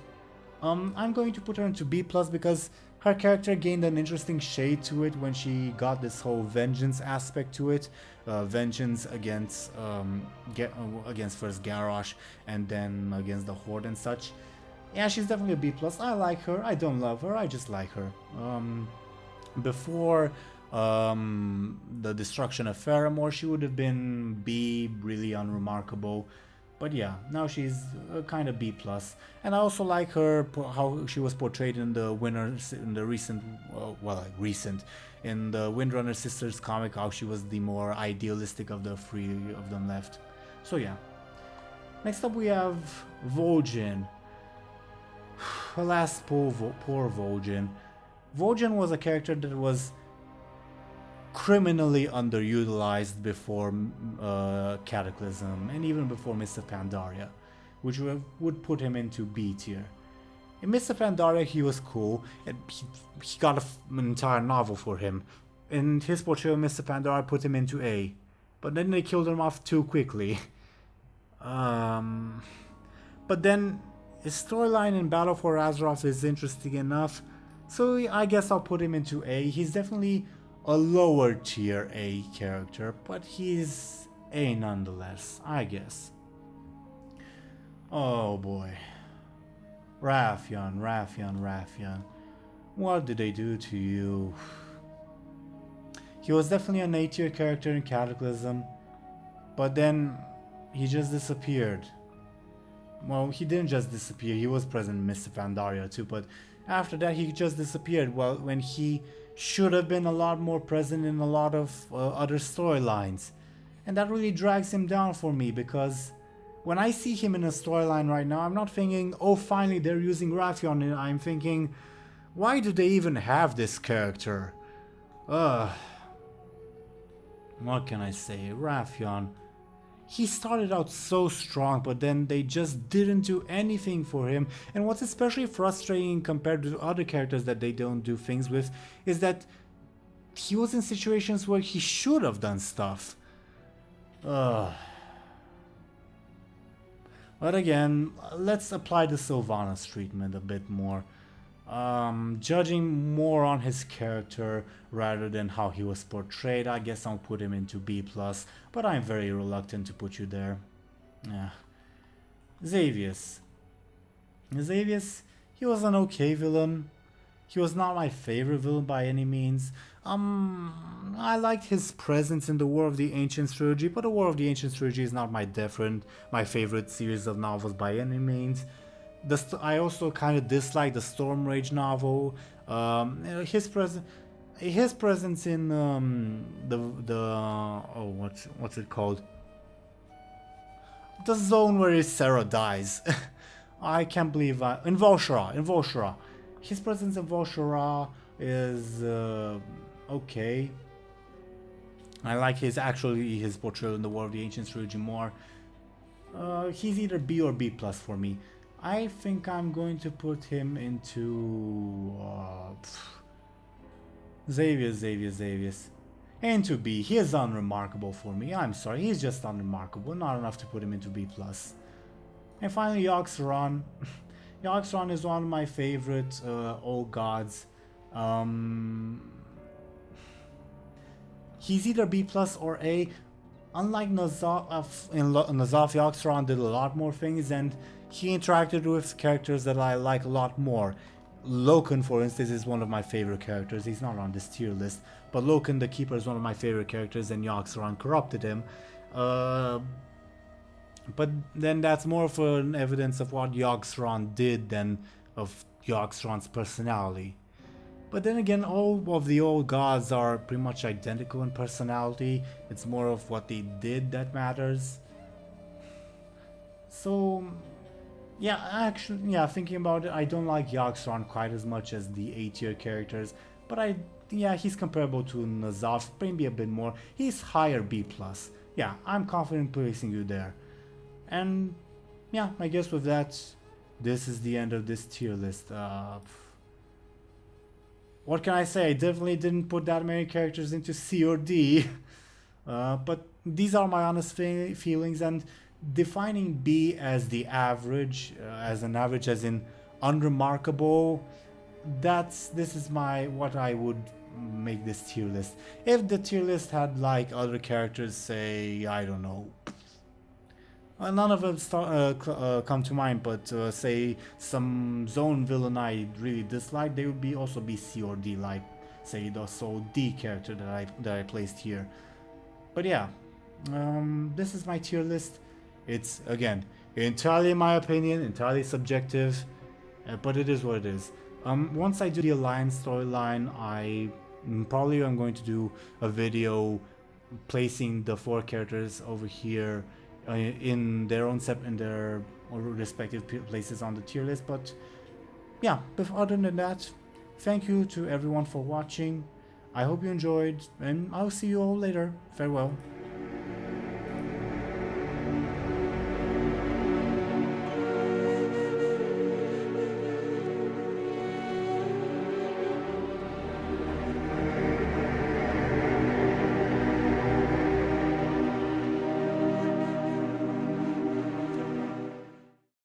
I'm going to put her into B+ because her character gained an interesting shade to it when she got this whole vengeance aspect to it. Vengeance against first Garrosh and then against the Horde and such. Yeah, she's definitely a B+. I like her. I don't love her. I just like her. Before the destruction of Faramore, she would have been B, really unremarkable. But yeah, now she's kind of B+. And I also like her, how she was portrayed in the in the Windrunner Sisters comic, how she was the more idealistic of the three of them left. So yeah. Next up we have Vol'jin. Alas, poor Vol'jin. Vol'jin was a character that was criminally underutilized before Cataclysm and even before Mists of Pandaria, which would put him into B tier. In Mists of Pandaria he was cool, and he got an entire novel for him, and his portrayal of Mists of Pandaria put him into A, but then they killed him off too quickly. But then his storyline in Battle for Azeroth is interesting enough, so I guess I'll put him into A. He's definitely a lower tier A character, but he's A nonetheless, I guess. Oh boy. Wrathion. What did they do to you? He was definitely an A tier character in Cataclysm, but then he just disappeared. Well, he didn't just disappear, he was present in Mists of Pandaria too, but after that he just disappeared, well, when he should have been a lot more present in a lot of other storylines. And that really drags him down for me, because when I see him in a storyline right now, I'm not thinking, oh finally they're using Wrathion, and I'm thinking, why do they even have this character? What can I say? Wrathion. He started out so strong, but then they just didn't do anything for him. And what's especially frustrating compared to other characters that they don't do things with is that he was in situations where he should have done stuff. But again, let's apply the Sylvanas treatment a bit more. Judging more on his character rather than how he was portrayed, I guess I'll put him into B+, but I'm very reluctant to put you there. Yeah. Xavius, he was an okay villain. He was not my favorite villain by any means. I liked his presence in the War of the Ancients trilogy, but the War of the Ancients trilogy is not my favorite series of novels by any means. I also kind of dislike the Stormrage novel. His presence in what's it called? the zone where Ysera dies. I can't believe in Volshara. His presence in Volshara is okay. I like his portrayal in the War of the Ancients trilogy more. He's either B or B plus for me. I think I'm going to put him into Xavius. Into B. He is unremarkable for me. I'm sorry, he's just unremarkable. Not enough to put him into B plus. And finally, Yogg-Saron. Yogg-Saron is one of my favorite old gods. He's either B plus or A. Unlike N'Zoth, Yogg-Saron did a lot more things, and he interacted with characters that I like a lot more. Loken, for instance, is one of my favorite characters. He's not on this tier list, but Loken the Keeper is one of my favorite characters, and Yogg-Saron corrupted him. But then that's more of an evidence of what Yogg-Saron did than of Yogg-Saron's personality. But then again, all of the old gods are pretty much identical in personality. It's more of what they did that matters. So, yeah, thinking about it, I don't like Yogg-Saron quite as much as the A tier characters. But he's comparable to N'Zoth, maybe a bit more. He's higher B+. Yeah, I'm confident placing you there. And yeah, I guess with that, this is the end of this tier list. What can I say? I definitely didn't put that many characters into C or D. But these are my honest feelings, and defining B as the average, as in unremarkable, this is what I would make this tier list. If the tier list had like other characters, say, I don't know, none of them come to mind, but say some zone villain I really dislike, they would also be C or D, like say the Soul D character that I placed here. But yeah, this is my tier list. It's again entirely my opinion, entirely subjective, but it is what it is. Once I do the Alliance storyline, I probably am going to do a video placing the 4 characters over here in their respective places on the tier list. But yeah, other than that, thank you to everyone for watching. I hope you enjoyed, and I'll see you all later. Farewell.